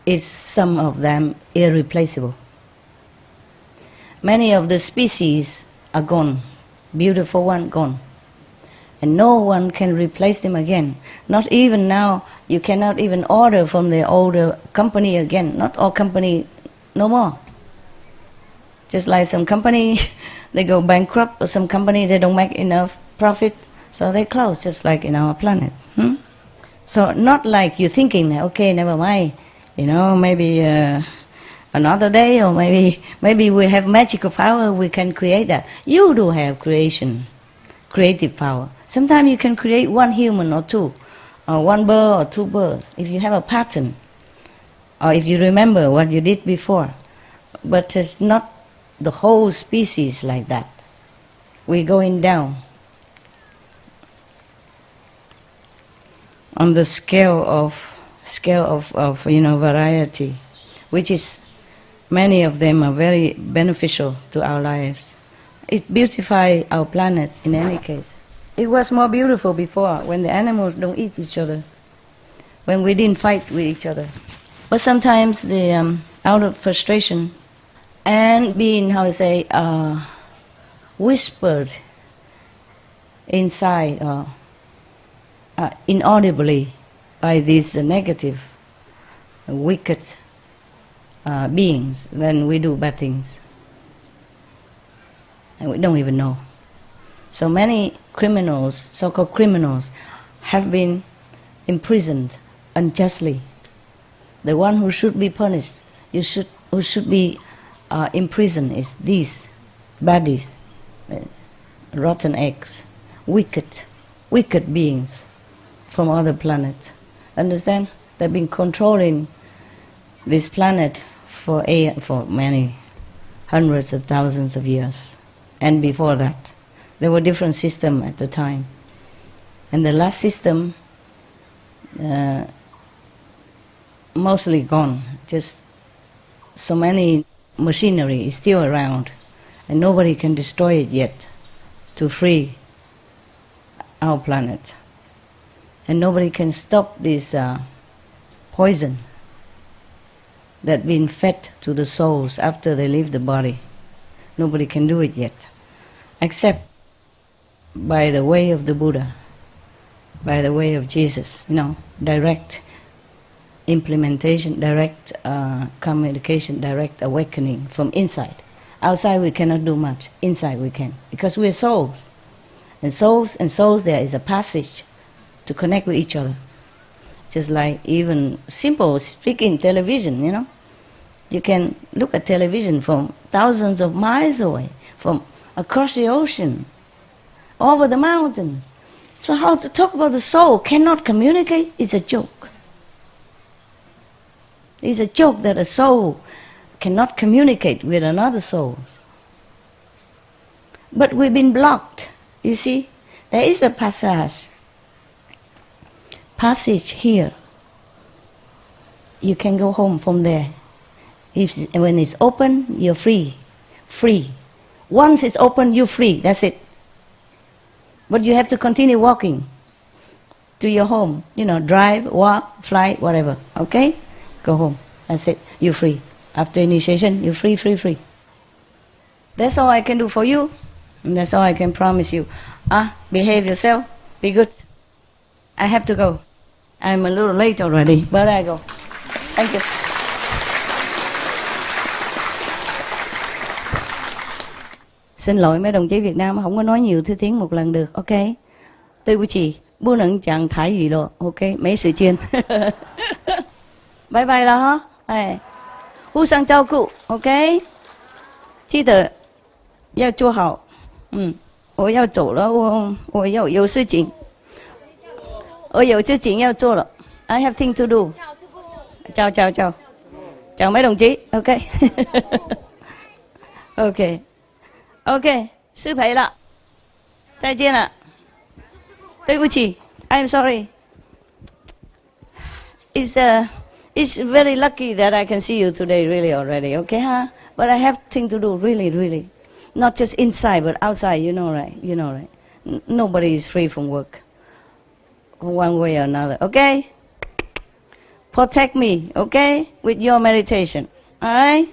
Is some of them irreplaceable. Many of the species are gone, beautiful one gone, and no one can replace them again. Not even now, you cannot even order from the older company again. Not all company, no more. Just like some company, they go bankrupt, or some company, they don't make enough profit, so they close, just like in our planet. So not like you're thinking, okay, never mind, maybe another day, or maybe we have magical power, we can create that. You do have creative power. Sometimes you can create one human or two, or one bird or two birds, if you have a pattern, or if you remember what you did before. But it's not the whole species like that. We're going down on the scale of variety, which is, many of them are very beneficial to our lives. It beautifies our planet in any case. It was more beautiful before when the animals don't eat each other, when we didn't fight with each other. But sometimes the out of frustration and being, how to say, whispered inside or inaudibly by these negative, wicked beings, then we do bad things. And we don't even know. So many criminals, so-called criminals, have been imprisoned unjustly. The one who should be punished, who should be imprisoned is these bodies, rotten eggs, wicked beings from other planets. Understand? They've been controlling this planet for many hundreds of thousands of years. And before that, there were different systems at the time. And the last system, mostly gone. Just so many machinery is still around, and nobody can destroy it yet to free our planet. And nobody can stop this poison that been fed to the souls after they leave the body. Nobody can do it yet, except by the way of the Buddha, by the way of Jesus, direct implementation, direct communication, direct awakening from inside. Outside we cannot do much, inside we can, because we are souls. And souls there is a passage to connect with each other. Just like even simple speaking television, You can look at television from thousands of miles away, from across the ocean, over the mountains. So how to talk about the soul cannot communicate is a joke. It's a joke that a soul cannot communicate with another soul. But we've been blocked, you see. There is a passage here. You can go home from there. When it's open, you're free. Once it's open, you're free, that's it. But you have to continue walking to your home. Drive, walk, fly, whatever, okay? Go home, that's it, you're free. After initiation, you're free. That's all I can do for you, and that's all I can promise you. Behave yourself, be good. I have to go. I'm a little late already, but I go. Thank you. Xin lỗi mấy đồng chí Việt Nam không có nói nhiều thứ tiếng một lần được, ok? 对不起，不能讲台语了 ，OK？ 没时间。拜拜了哈，哎，互相照顾 ，OK？ 记得要做好，我要走了，我要有事情，我有事情要做了 ，I have thing to do。chào mấy đồng chí, OK？ OK， 失陪了，再见了，对不起 ，I'm sorry。It's very lucky that I can see you today, really already, okay, huh? But I have thing to do, really. Not just inside, but outside, you know, right? Nobody is free from work, one way or another, okay? Protect me, okay, with your meditation, all right?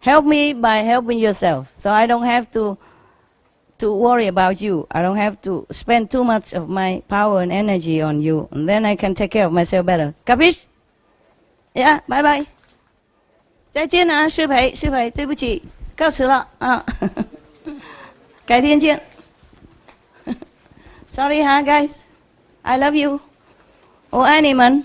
Help me by helping yourself, so I don't have to worry about you. I don't have to spend too much of my power and energy on you, and then I can take care of myself better. Capiche? Yeah, bye bye. 再见啊，师培，对不起，告辞了啊，改天见。Sorry, huh, guys? I love you. 我爱你们。